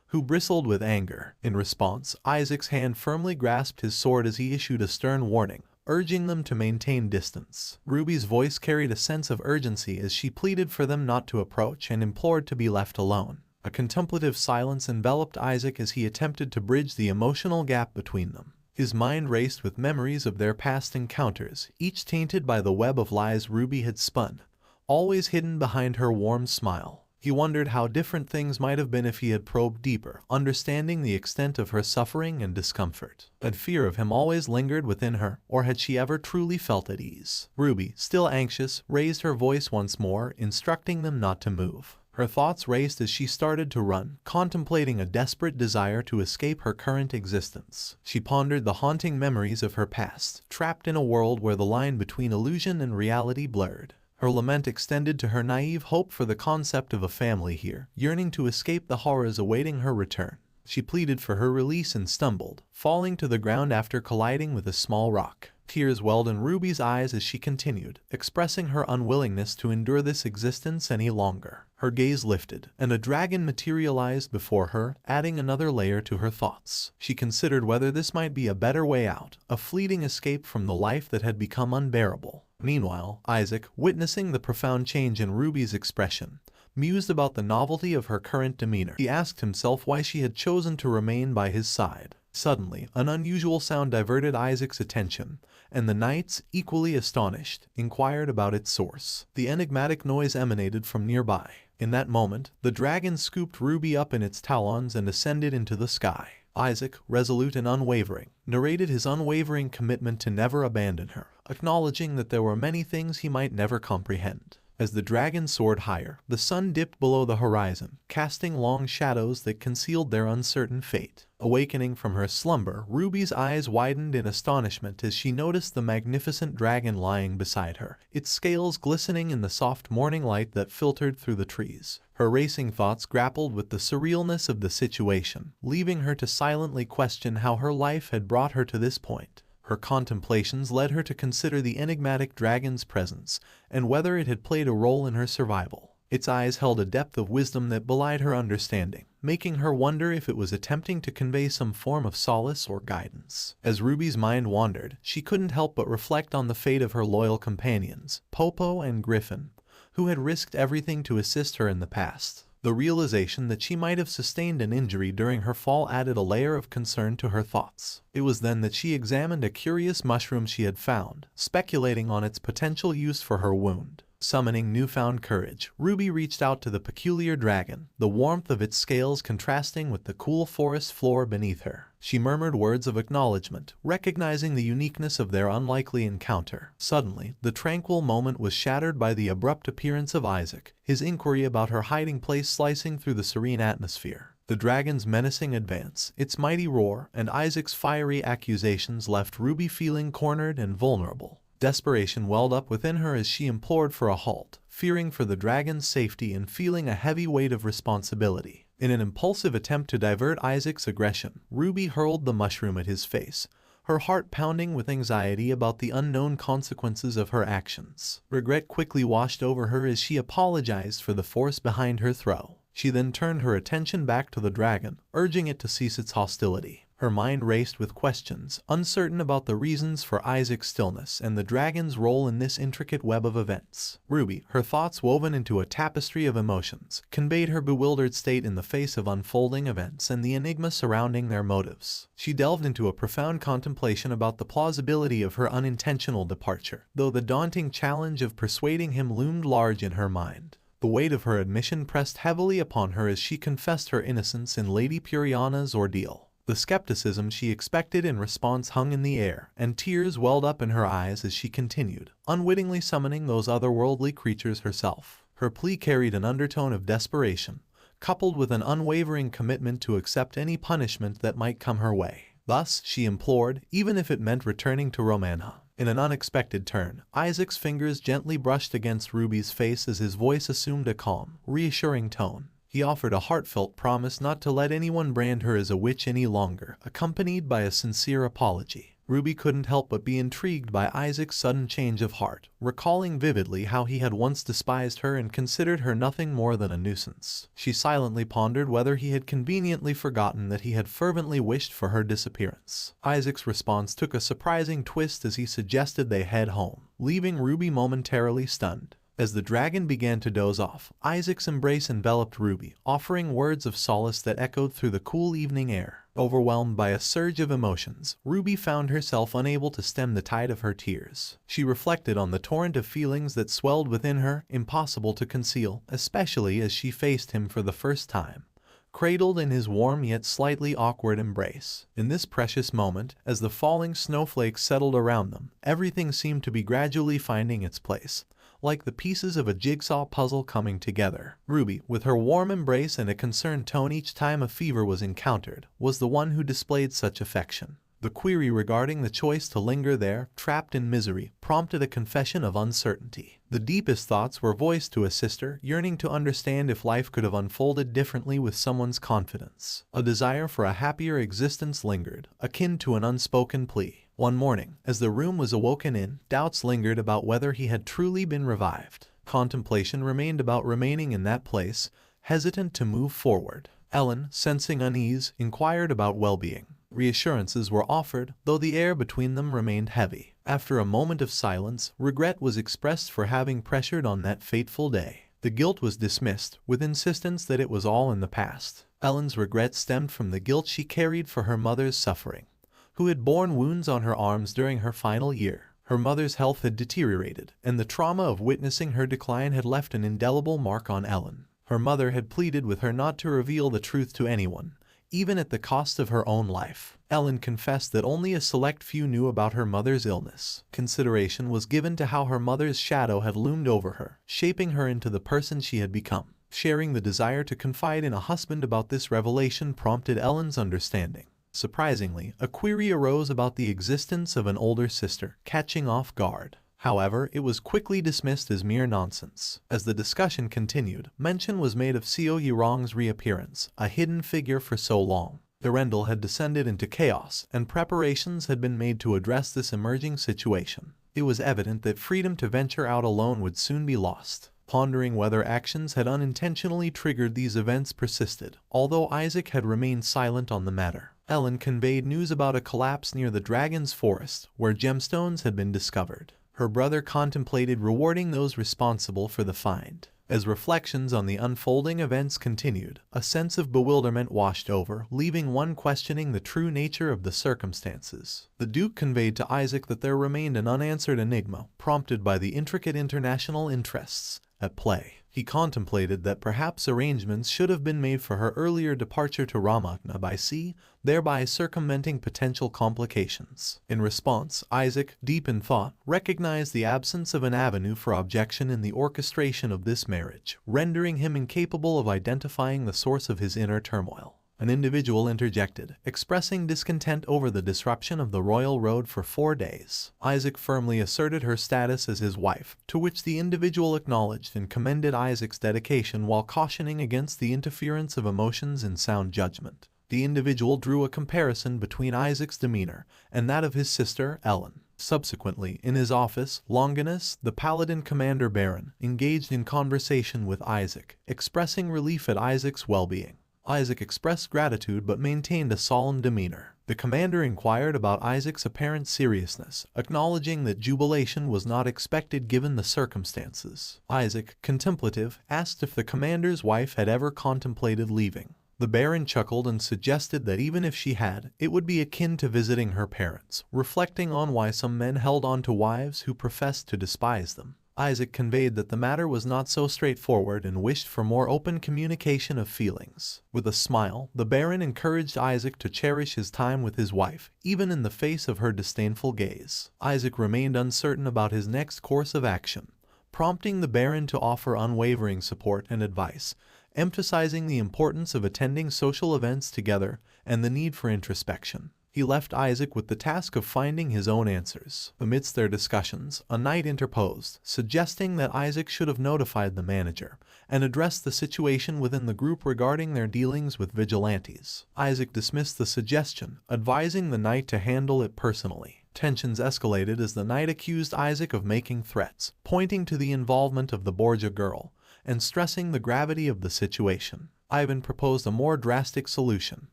who bristled with anger. In response, Isaac's hand firmly grasped his sword as he issued a stern warning, urging them to maintain distance. Ruby's voice carried a sense of urgency as she pleaded for them not to approach and implored to be left alone. A contemplative silence enveloped Isaac as he attempted to bridge the emotional gap between them. His mind raced with memories of their past encounters, each tainted by the web of lies Ruby had spun, always hidden behind her warm smile. He wondered how different things might have been if he had probed deeper, understanding the extent of her suffering and discomfort. Had fear of him always lingered within her, or had she ever truly felt at ease? Ruby, still anxious, raised her voice once more, instructing them not to move. Her thoughts raced as she started to run, contemplating a desperate desire to escape her current existence. She pondered the haunting memories of her past, trapped in a world where the line between illusion and reality blurred. Her lament extended to her naive hope for the concept of a family here, yearning to escape the horrors awaiting her return. She pleaded for her release and stumbled, falling to the ground after colliding with a small rock. Tears welled in Ruby's eyes as she continued, expressing her unwillingness to endure this existence any longer. Her gaze lifted, and a dragon materialized before her, adding another layer to her thoughts. She considered whether this might be a better way out, a fleeting escape from the life that had become unbearable. Meanwhile, Isaac, witnessing the profound change in Ruby's expression, mused about the novelty of her current demeanor. He asked himself why she had chosen to remain by his side. Suddenly, an unusual sound diverted Isaac's attention, and the knights, equally astonished, inquired about its source. The enigmatic noise emanated from nearby. In that moment, the dragon scooped Ruby up in its talons and ascended into the sky. Isaac, resolute and unwavering, narrated his unwavering commitment to never abandon her, acknowledging that there were many things he might never comprehend. As the dragon soared higher, the sun dipped below the horizon, casting long shadows that concealed their uncertain fate. Awakening from her slumber, Ruby's eyes widened in astonishment as she noticed the magnificent dragon lying beside her, its scales glistening in the soft morning light that filtered through the trees. Her racing thoughts grappled with the surrealness of the situation, leaving her to silently question how her life had brought her to this point. Her contemplations led her to consider the enigmatic dragon's presence and whether it had played a role in her survival. Its eyes held a depth of wisdom that belied her understanding, making her wonder if it was attempting to convey some form of solace or guidance. As Ruby's mind wandered, she couldn't help but reflect on the fate of her loyal companions, Popo and Griffin, who had risked everything to assist her in the past. The realization that she might have sustained an injury during her fall added a layer of concern to her thoughts. It was then that she examined a curious mushroom she had found, speculating on its potential use for her wound. Summoning newfound courage, Ruby reached out to the peculiar dragon, the warmth of its scales contrasting with the cool forest floor beneath her. She murmured words of acknowledgement, recognizing the uniqueness of their unlikely encounter. Suddenly, the tranquil moment was shattered by the abrupt appearance of Isaac, his inquiry about her hiding place slicing through the serene atmosphere. The dragon's menacing advance, its mighty roar, and Isaac's fiery accusations left Ruby feeling cornered and vulnerable. Desperation welled up within her as she implored for a halt, fearing for the dragon's safety and feeling a heavy weight of responsibility. In an impulsive attempt to divert Isaac's aggression, Ruby hurled the mushroom at his face, her heart pounding with anxiety about the unknown consequences of her actions. Regret quickly washed over her as she apologized for the force behind her throw. She then turned her attention back to the dragon, urging it to cease its hostility. Her mind raced with questions, uncertain about the reasons for Isaac's stillness and the dragon's role in this intricate web of events. Ruby, her thoughts woven into a tapestry of emotions, conveyed her bewildered state in the face of unfolding events and the enigma surrounding their motives. She delved into a profound contemplation about the plausibility of her unintentional departure, though the daunting challenge of persuading him loomed large in her mind. The weight of her admission pressed heavily upon her as she confessed her innocence in Lady Puriana's ordeal. The skepticism she expected in response hung in the air, and tears welled up in her eyes as she continued, unwittingly summoning those otherworldly creatures herself. Her plea carried an undertone of desperation, coupled with an unwavering commitment to accept any punishment that might come her way. Thus, she implored, even if it meant returning to Manhwa. In an unexpected turn, Isaac's fingers gently brushed against Ruby's face as his voice assumed a calm, reassuring tone. He offered a heartfelt promise not to let anyone brand her as a witch any longer, accompanied by a sincere apology. Ruby couldn't help but be intrigued by Isaac's sudden change of heart, recalling vividly how he had once despised her and considered her nothing more than a nuisance. She silently pondered whether he had conveniently forgotten that he had fervently wished for her disappearance. Isaac's response took a surprising twist as he suggested they head home, leaving Ruby momentarily stunned. As the dragon began to doze off, Isaac's embrace enveloped Ruby, offering words of solace that echoed through the cool evening air. Overwhelmed by a surge of emotions, Ruby found herself unable to stem the tide of her tears. She reflected on the torrent of feelings that swelled within her, impossible to conceal, especially as she faced him for the first time, cradled in his warm yet slightly awkward embrace. In this precious moment, as the falling snowflakes settled around them, everything seemed to be gradually finding its place, like the pieces of a jigsaw puzzle coming together. Ruby, with her warm embrace and a concerned tone each time a fever was encountered, was the one who displayed such affection. The query regarding the choice to linger there, trapped in misery, prompted a confession of uncertainty. The deepest thoughts were voiced to a sister, yearning to understand if life could have unfolded differently with someone's confidence. A desire for a happier existence lingered, akin to an unspoken plea. One morning, as the room was awoken in, doubts lingered about whether he had truly been revived. Contemplation remained about remaining in that place, hesitant to move forward. Ellen, sensing unease, inquired about well-being. Reassurances were offered, though the air between them remained heavy. After a moment of silence, regret was expressed for having pressured on that fateful day. The guilt was dismissed, with insistence that it was all in the past. Ellen's regret stemmed from the guilt she carried for her mother's suffering, who had borne wounds on her arms during her final year. Her mother's health had deteriorated, and the trauma of witnessing her decline had left an indelible mark on Ellen. Her mother had pleaded with her not to reveal the truth to anyone, even at the cost of her own life. Ellen confessed that only a select few knew about her mother's illness. Consideration was given to how her mother's shadow had loomed over her, shaping her into the person she had become. Sharing the desire to confide in a husband about this revelation prompted Ellen's understanding. Surprisingly, a query arose about the existence of an older sister, catching off guard. However, it was quickly dismissed as mere nonsense. As the discussion continued, mention was made of Seo Yirong's reappearance, a hidden figure for so long. Durendal had descended into chaos, and preparations had been made to address this emerging situation. It was evident that freedom to venture out alone would soon be lost. Pondering whether actions had unintentionally triggered these events persisted, although Isaac had remained silent on the matter. Ellen conveyed news about a collapse near the Dragon's Forest, where gemstones had been discovered. Her brother contemplated rewarding those responsible for the find. As reflections on the unfolding events continued, a sense of bewilderment washed over, leaving one questioning the true nature of the circumstances. The Duke conveyed to Isaac that there remained an unanswered enigma, prompted by the intricate international interests at play. He contemplated that perhaps arrangements should have been made for her earlier departure to Ramagna by sea, thereby circumventing potential complications. In response, Isaac, deep in thought, recognized the absence of an avenue for objection in the orchestration of this marriage, rendering him incapable of identifying the source of his inner turmoil. An individual interjected, expressing discontent over the disruption of the royal road for 4 days. Isaac firmly asserted her status as his wife, to which the individual acknowledged and commended Isaac's dedication while cautioning against the interference of emotions and sound judgment. The individual drew a comparison between Isaac's demeanor and that of his sister, Ellen. Subsequently, in his office, Longinus, the Paladin commander Baron, engaged in conversation with Isaac, expressing relief at Isaac's well-being. Isaac expressed gratitude but maintained a solemn demeanor. The commander inquired about Isaac's apparent seriousness, acknowledging that jubilation was not expected given the circumstances. Isaac, contemplative, asked if the commander's wife had ever contemplated leaving. The Baron chuckled and suggested that even if she had, it would be akin to visiting her parents, reflecting on why some men held on to wives who professed to despise them. Isaac conveyed that the matter was not so straightforward and wished for more open communication of feelings. With a smile, the Baron encouraged Isaac to cherish his time with his wife, even in the face of her disdainful gaze. Isaac remained uncertain about his next course of action, prompting the Baron to offer unwavering support and advice, emphasizing the importance of attending social events together and the need for introspection. He left Isaac with the task of finding his own answers. Amidst their discussions, a knight interposed, suggesting that Isaac should have notified the manager and addressed the situation within the group regarding their dealings with vigilantes. Isaac dismissed the suggestion, advising the knight to handle it personally. Tensions escalated as the knight accused Isaac of making threats, pointing to the involvement of the Borgia girl and stressing the gravity of the situation. Ivan proposed a more drastic solution,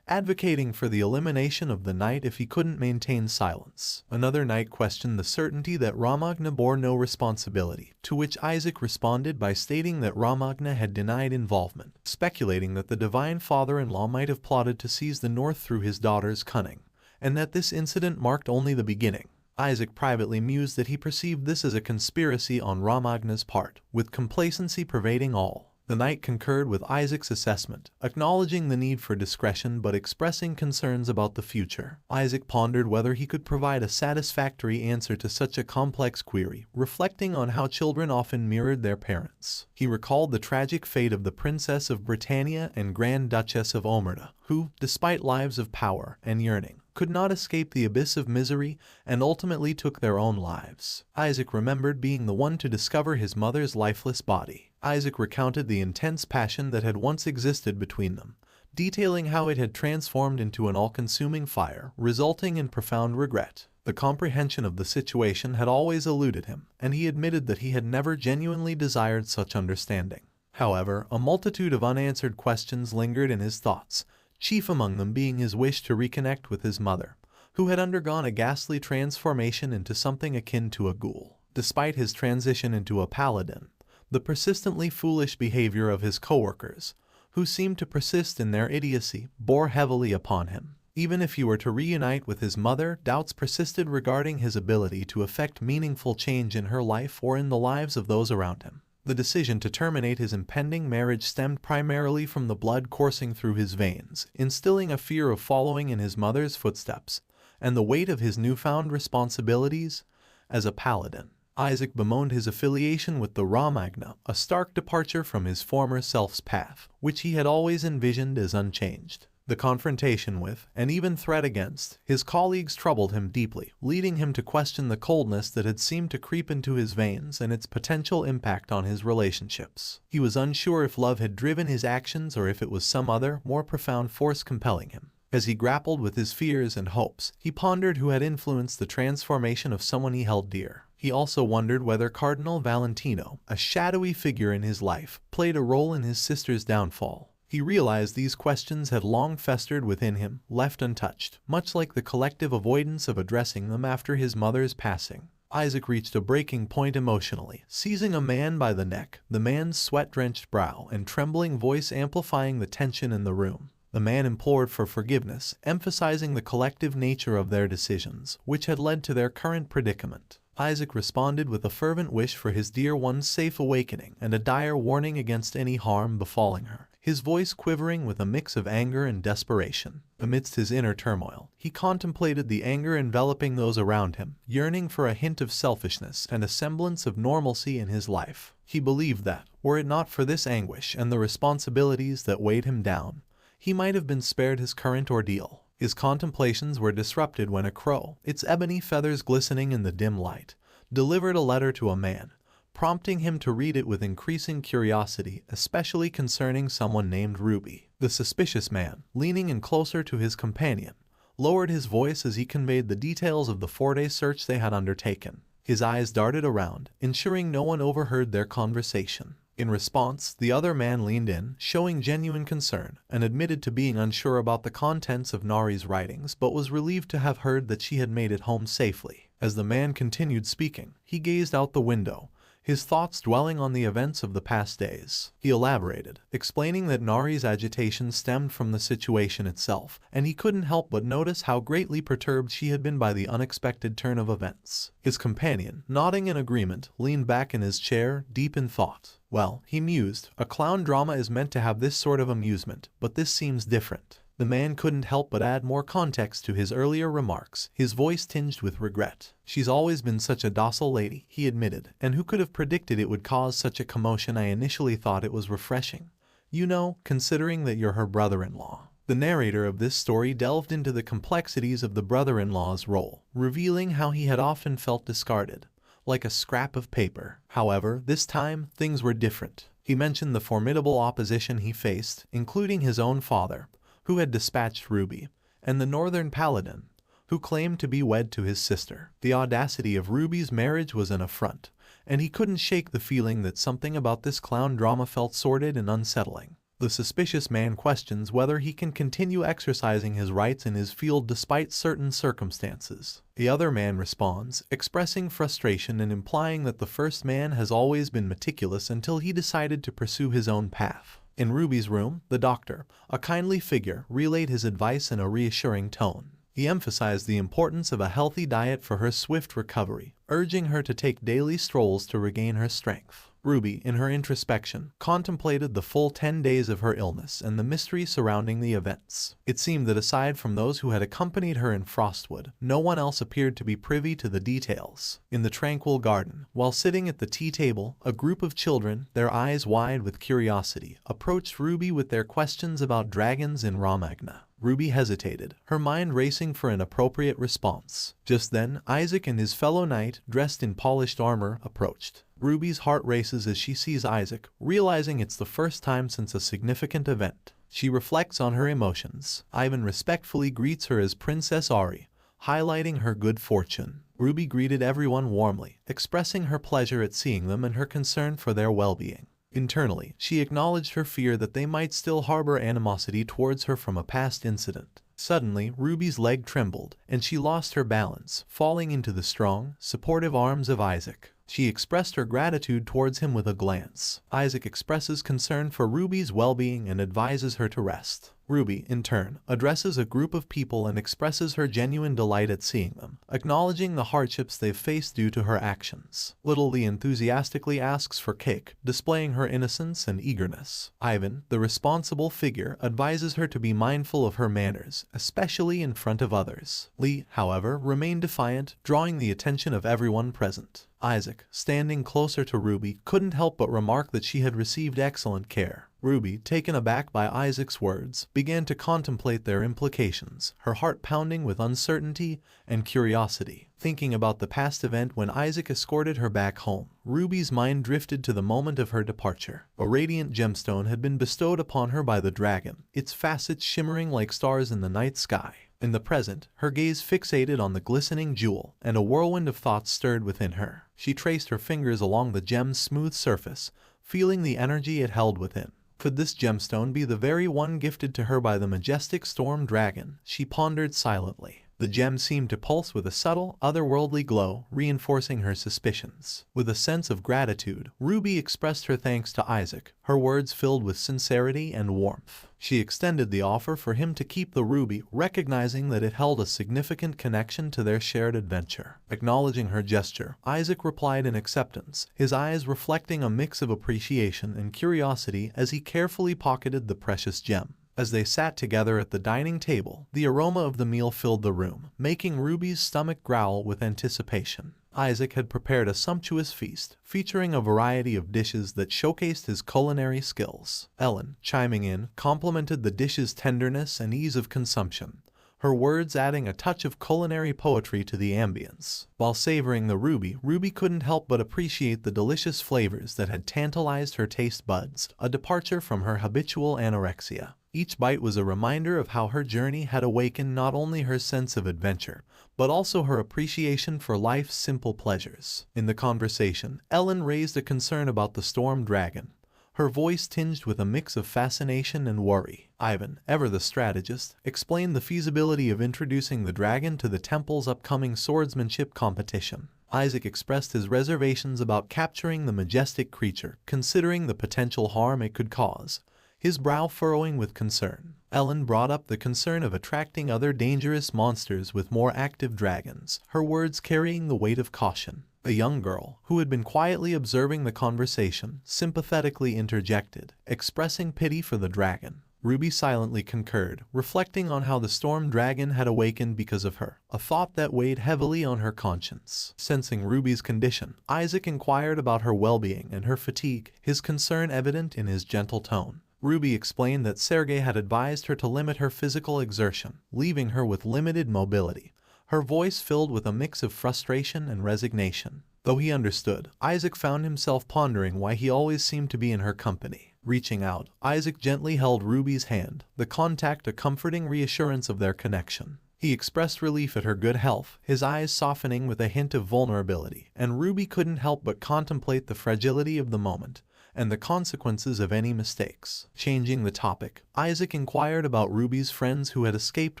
advocating for the elimination of the knight if he couldn't maintain silence. Another knight questioned the certainty that Ramagna bore no responsibility, to which Isaac responded by stating that Ramagna had denied involvement, speculating that the divine father-in-law might have plotted to seize the north through his daughter's cunning, and that this incident marked only the beginning. Isaac privately mused that he perceived this as a conspiracy on Ramagna's part, with complacency pervading all. The knight concurred with Isaac's assessment, acknowledging the need for discretion but expressing concerns about the future. Isaac pondered whether he could provide a satisfactory answer to such a complex query, reflecting on how children often mirrored their parents. He recalled the tragic fate of the Princess of Britannia and Grand Duchess of Omerta, who, despite lives of power and yearning, could not escape the abyss of misery and ultimately took their own lives. Isaac remembered being the one to discover his mother's lifeless body. Isaac recounted the intense passion that had once existed between them, detailing how it had transformed into an all-consuming fire, resulting in profound regret. The comprehension of the situation had always eluded him, and he admitted that he had never genuinely desired such understanding. However, a multitude of unanswered questions lingered in his thoughts, chief among them being his wish to reconnect with his mother, who had undergone a ghastly transformation into something akin to a ghoul. Despite his transition into a paladin, the persistently foolish behavior of his coworkers, who seemed to persist in their idiocy, bore heavily upon him. Even if he were to reunite with his mother, doubts persisted regarding his ability to effect meaningful change in her life or in the lives of those around him. The decision to terminate his impending marriage stemmed primarily from the blood coursing through his veins, instilling a fear of following in his mother's footsteps, and the weight of his newfound responsibilities as a paladin. Isaac bemoaned his affiliation with the Ramagna, a stark departure from his former self's path, which he had always envisioned as unchanged. The confrontation with, and even threat against, his colleagues troubled him deeply, leading him to question the coldness that had seemed to creep into his veins and its potential impact on his relationships. He was unsure if love had driven his actions or if it was some other, more profound force compelling him. As he grappled with his fears and hopes, he pondered who had influenced the transformation of someone he held dear. He also wondered whether Cardinal Valentino, a shadowy figure in his life, played a role in his sister's downfall. He realized these questions had long festered within him, left untouched, much like the collective avoidance of addressing them after his mother's passing. Isaac reached a breaking point emotionally, seizing a man by the neck, the man's sweat-drenched brow and trembling voice amplifying the tension in the room. The man implored for forgiveness, emphasizing the collective nature of their decisions, which had led to their current predicament. Isaac responded with a fervent wish for his dear one's safe awakening and a dire warning against any harm befalling her, his voice quivering with a mix of anger and desperation. Amidst his inner turmoil, he contemplated the anger enveloping those around him, yearning for a hint of selfishness and a semblance of normalcy in his life. He believed that, were it not for this anguish and the responsibilities that weighed him down, he might have been spared his current ordeal. His contemplations were disrupted when a crow, its ebony feathers glistening in the dim light, delivered a letter to a man, prompting him to read it with increasing curiosity, especially concerning someone named Ruby. The suspicious man, leaning in closer to his companion, lowered his voice as he conveyed the details of the 4-day search they had undertaken. His eyes darted around, ensuring no one overheard their conversation. In response, the other man leaned in, showing genuine concern, and admitted to being unsure about the contents of Nari's writings but was relieved to have heard that she had made it home safely. As the man continued speaking, he gazed out the window, his thoughts dwelling on the events of the past days. He elaborated, explaining that Nari's agitation stemmed from the situation itself, and he couldn't help but notice how greatly perturbed she had been by the unexpected turn of events. His companion, nodding in agreement, leaned back in his chair, deep in thought. Well, he mused, a clown drama is meant to have this sort of amusement, but this seems different. The man couldn't help but add more context to his earlier remarks, his voice tinged with regret. She's always been such a docile lady, he admitted, and who could have predicted it would cause such a commotion? I initially thought it was refreshing. You know, considering that you're her brother-in-law. The narrator of this story delved into the complexities of the brother-in-law's role, revealing how he had often felt discarded, like a scrap of paper. However, this time, things were different. He mentioned the formidable opposition he faced, including his own father, who had dispatched Ruby, and the northern Paladin, who claimed to be wed to his sister. The audacity of Ruby's marriage was an affront, and he couldn't shake the feeling that something about this clown drama felt sordid and unsettling. The suspicious man questions whether he can continue exercising his rights in his field despite certain circumstances. The other man responds, expressing frustration and implying that the first man has always been meticulous until he decided to pursue his own path. In Ruby's room, the doctor, a kindly figure, relayed his advice in a reassuring tone. He emphasized the importance of a healthy diet for her swift recovery, urging her to take daily strolls to regain her strength. Ruby, in her introspection, contemplated the full 10 days of her illness and the mystery surrounding the events. It seemed that aside from those who had accompanied her in Frostwood, no one else appeared to be privy to the details. In the tranquil garden, while sitting at the tea table, a group of children, their eyes wide with curiosity, approached Ruby with their questions about dragons in Ramagna. Ruby hesitated, her mind racing for an appropriate response. Just then, Isaac and his fellow knight, dressed in polished armor, approached. Ruby's heart races as she sees Isaac, realizing it's the first time since a significant event. She reflects on her emotions. Ivan respectfully greets her as Princess Ari, highlighting her good fortune. Ruby greeted everyone warmly, expressing her pleasure at seeing them and her concern for their well-being. Internally, she acknowledged her fear that they might still harbor animosity towards her from a past incident. Suddenly, Ruby's leg trembled, and she lost her balance, falling into the strong, supportive arms of Isaac. She expressed her gratitude towards him with a glance. Isaac expresses concern for Ruby's well-being and advises her to rest. Ruby, in turn, addresses a group of people and expresses her genuine delight at seeing them, acknowledging the hardships they've faced due to her actions. Little Lee enthusiastically asks for cake, displaying her innocence and eagerness. Ivan, the responsible figure, advises her to be mindful of her manners, especially in front of others. Lee, however, remained defiant, drawing the attention of everyone present. Isaac, standing closer to Ruby, couldn't help but remark that she had received excellent care. Ruby, taken aback by Isaac's words, began to contemplate their implications, her heart pounding with uncertainty and curiosity. Thinking about the past event when Isaac escorted her back home, Ruby's mind drifted to the moment of her departure. A radiant gemstone had been bestowed upon her by the dragon, its facets shimmering like stars in the night sky. In the present, her gaze fixated on the glistening jewel, and a whirlwind of thoughts stirred within her. She traced her fingers along the gem's smooth surface, feeling the energy it held within. Could this gemstone be the very one gifted to her by the majestic storm dragon? She pondered silently. The gem seemed to pulse with a subtle, otherworldly glow, reinforcing her suspicions. With a sense of gratitude, Ruby expressed her thanks to Isaac, her words filled with sincerity and warmth. She extended the offer for him to keep the ruby, recognizing that it held a significant connection to their shared adventure. Acknowledging her gesture, Isaac replied in acceptance, his eyes reflecting a mix of appreciation and curiosity as he carefully pocketed the precious gem. As they sat together at the dining table, the aroma of the meal filled the room, making Ruby's stomach growl with anticipation. Isaac had prepared a sumptuous feast, featuring a variety of dishes that showcased his culinary skills. Ellen, chiming in, complimented the dish's tenderness and ease of consumption, her words adding a touch of culinary poetry to the ambience. While savoring the ruby, Ruby couldn't help but appreciate the delicious flavors that had tantalized her taste buds, a departure from her habitual anorexia. Each bite was a reminder of how her journey had awakened not only her sense of adventure, but also her appreciation for life's simple pleasures. In the conversation, Ellen raised a concern about the storm dragon, her voice tinged with a mix of fascination and worry. Ivan, ever the strategist, explained the feasibility of introducing the dragon to the temple's upcoming swordsmanship competition. Isaac expressed his reservations about capturing the majestic creature, considering the potential harm it could cause, his brow furrowing with concern. Ellen brought up the concern of attracting other dangerous monsters with more active dragons, her words carrying the weight of caution. A young girl, who had been quietly observing the conversation, sympathetically interjected, expressing pity for the dragon. Ruby silently concurred, reflecting on how the storm dragon had awakened because of her, a thought that weighed heavily on her conscience. Sensing Ruby's condition, Isaac inquired about her well-being and her fatigue, his concern evident in his gentle tone. Ruby explained that Sergei had advised her to limit her physical exertion, leaving her with limited mobility, her voice filled with a mix of frustration and resignation. Though he understood, Isaac found himself pondering why he always seemed to be in her company. Reaching out, Isaac gently held Ruby's hand, the contact a comforting reassurance of their connection. He expressed relief at her good health, his eyes softening with a hint of vulnerability, and Ruby couldn't help but contemplate the fragility of the moment and the consequences of any mistakes. Changing the topic, Isaac inquired about Ruby's friends who had escaped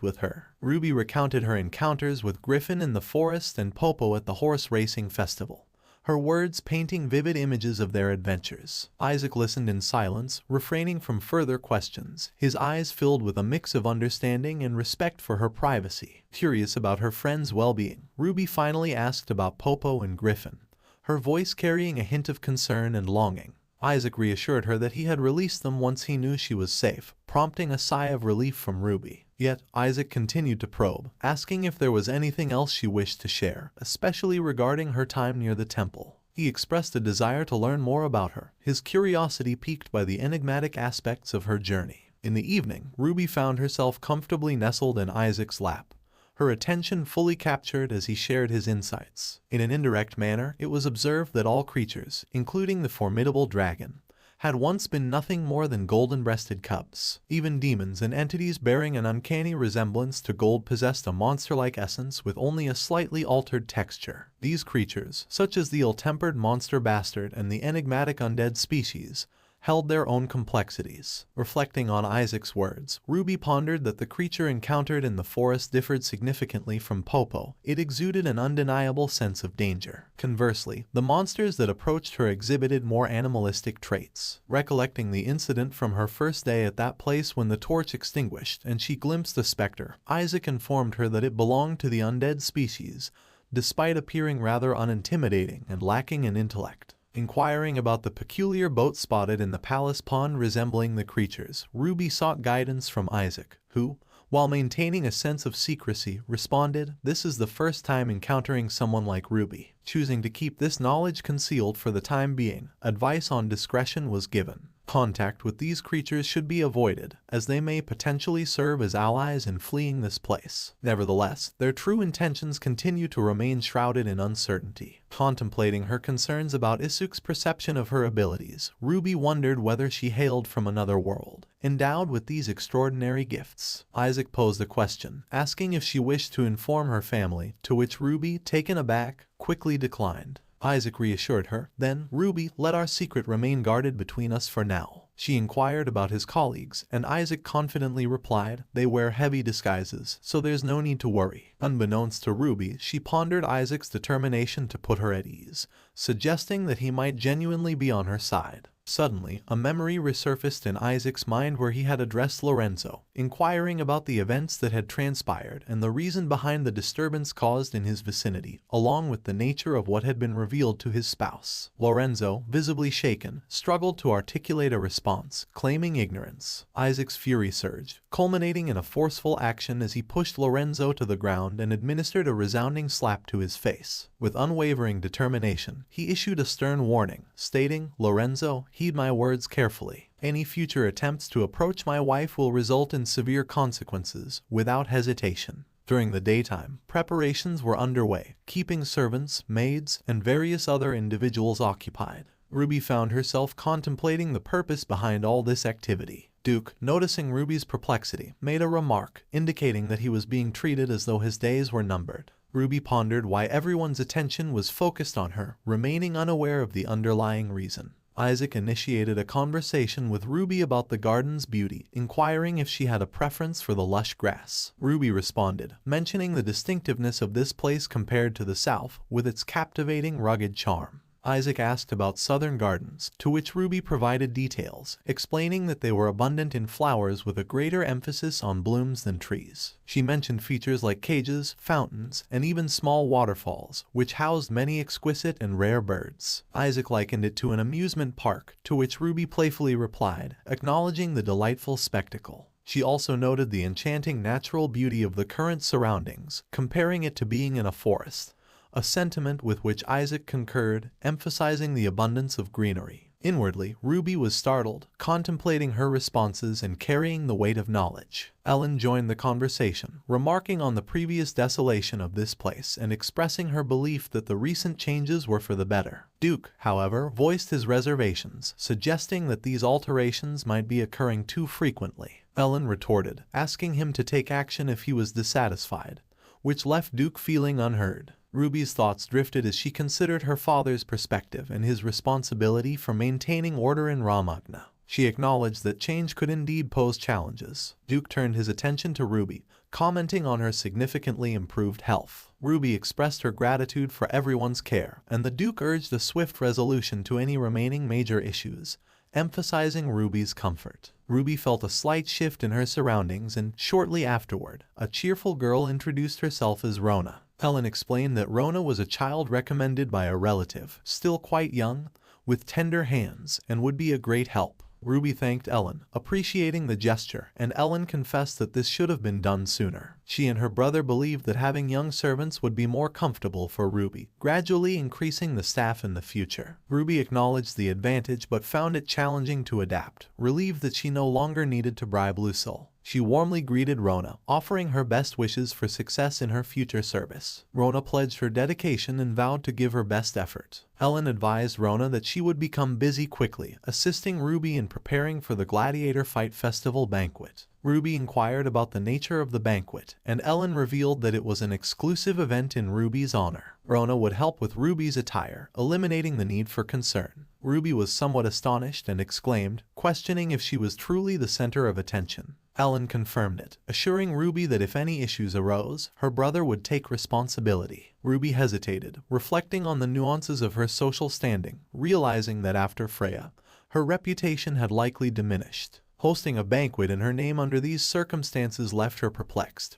with her. Ruby recounted her encounters with Griffin in the forest and Popo at the horse racing festival, her words painting vivid images of their adventures. Isaac listened in silence, refraining from further questions, his eyes filled with a mix of understanding and respect for her privacy. Curious about her friends' well-being, Ruby finally asked about Popo and Griffin, her voice carrying a hint of concern and longing. Isaac reassured her that he had released them once he knew she was safe, prompting a sigh of relief from Ruby. Yet, Isaac continued to probe, asking if there was anything else she wished to share, especially regarding her time near the temple. He expressed a desire to learn more about her, his curiosity piqued by the enigmatic aspects of her journey. In the evening, Ruby found herself comfortably nestled in Isaac's lap, her attention fully captured as he shared his insights. In an indirect manner, it was observed that all creatures, including the formidable dragon, had once been nothing more than golden-breasted cubs. Even demons and entities bearing an uncanny resemblance to gold possessed a monster-like essence with only a slightly altered texture. These creatures, such as the ill-tempered monster bastard and the enigmatic undead species, held their own complexities. Reflecting on Isaac's words, Ruby pondered that the creature encountered in the forest differed significantly from Popo. It exuded an undeniable sense of danger. Conversely, the monsters that approached her exhibited more animalistic traits. Recollecting the incident from her first day at that place when the torch extinguished and she glimpsed the specter, Isaac informed her that it belonged to the undead species, despite appearing rather unintimidating and lacking in intellect. Inquiring about the peculiar boat spotted in the palace pond resembling the creatures, Ruby sought guidance from Isaac, who, while maintaining a sense of secrecy, responded, "This is the first time encountering someone like Ruby." Choosing to keep this knowledge concealed for the time being, advice on discretion was given. Contact with these creatures should be avoided, as they may potentially serve as allies in fleeing this place. Nevertheless, their true intentions continue to remain shrouded in uncertainty. Contemplating her concerns about Isuk's perception of her abilities, Ruby wondered whether she hailed from another world, endowed with these extraordinary gifts. Isaac posed a question, asking if she wished to inform her family, to which Ruby, taken aback, quickly declined. Isaac reassured her, "Then, Ruby, let our secret remain guarded between us for now." She inquired about his colleagues, and Isaac confidently replied, "They wear heavy disguises, so there's no need to worry." Unbeknownst to Ruby, she pondered Isaac's determination to put her at ease, suggesting that he might genuinely be on her side. Suddenly, a memory resurfaced in Isaac's mind where he had addressed Lorenzo, inquiring about the events that had transpired and the reason behind the disturbance caused in his vicinity, along with the nature of what had been revealed to his spouse. Lorenzo, visibly shaken, struggled to articulate a response, claiming ignorance. Isaac's fury surged, culminating in a forceful action as he pushed Lorenzo to the ground and administered a resounding slap to his face. With unwavering determination, he issued a stern warning, stating, "Lorenzo, heed my words carefully. Any future attempts to approach my wife will result in severe consequences, without hesitation." During the daytime, preparations were underway, keeping servants, maids, and various other individuals occupied. Ruby found herself contemplating the purpose behind all this activity. Duke, noticing Ruby's perplexity, made a remark, indicating that he was being treated as though his days were numbered. Ruby pondered why everyone's attention was focused on her, remaining unaware of the underlying reason. Isaac initiated a conversation with Ruby about the garden's beauty, inquiring if she had a preference for the lush grass. Ruby responded, mentioning the distinctiveness of this place compared to the south, with its captivating rugged charm. Isaac asked about southern gardens, to which Ruby provided details, explaining that they were abundant in flowers with a greater emphasis on blooms than trees. She mentioned features like cages, fountains, and even small waterfalls, which housed many exquisite and rare birds. Isaac likened it to an amusement park, to which Ruby playfully replied, acknowledging the delightful spectacle. She also noted the enchanting natural beauty of the current surroundings, comparing it to being in a forest, a sentiment with which Isaac concurred, emphasizing the abundance of greenery. Inwardly, Ruby was startled, contemplating her responses and carrying the weight of knowledge. Ellen joined the conversation, remarking on the previous desolation of this place and expressing her belief that the recent changes were for the better. Duke, however, voiced his reservations, suggesting that these alterations might be occurring too frequently. Ellen retorted, asking him to take action if he was dissatisfied, which left Duke feeling unheard. Ruby's thoughts drifted as she considered her father's perspective and his responsibility for maintaining order in Ramagna. She acknowledged that change could indeed pose challenges. Duke turned his attention to Ruby, commenting on her significantly improved health. Ruby expressed her gratitude for everyone's care, and the Duke urged a swift resolution to any remaining major issues, emphasizing Ruby's comfort. Ruby felt a slight shift in her surroundings and, shortly afterward, a cheerful girl introduced herself as Rona. Ellen explained that Rona was a child recommended by a relative, still quite young, with tender hands, and would be a great help. Ruby thanked Ellen, appreciating the gesture, and Ellen confessed that this should have been done sooner. She and her brother believed that having young servants would be more comfortable for Ruby, gradually increasing the staff in the future. Ruby acknowledged the advantage but found it challenging to adapt, relieved that she no longer needed to bribe Lucille. She warmly greeted Rona, offering her best wishes for success in her future service. Rona pledged her dedication and vowed to give her best effort. Ellen advised Rona that she would become busy quickly, assisting Ruby in preparing for the Gladiator Fight Festival banquet. Ruby inquired about the nature of the banquet, and Ellen revealed that it was an exclusive event in Ruby's honor. Rona would help with Ruby's attire, eliminating the need for concern. Ruby was somewhat astonished and exclaimed, questioning if she was truly the center of attention. Ellen confirmed it, assuring Ruby that if any issues arose, her brother would take responsibility. Ruby hesitated, reflecting on the nuances of her social standing, realizing that after Freya, her reputation had likely diminished. Hosting a banquet in her name under these circumstances left her perplexed.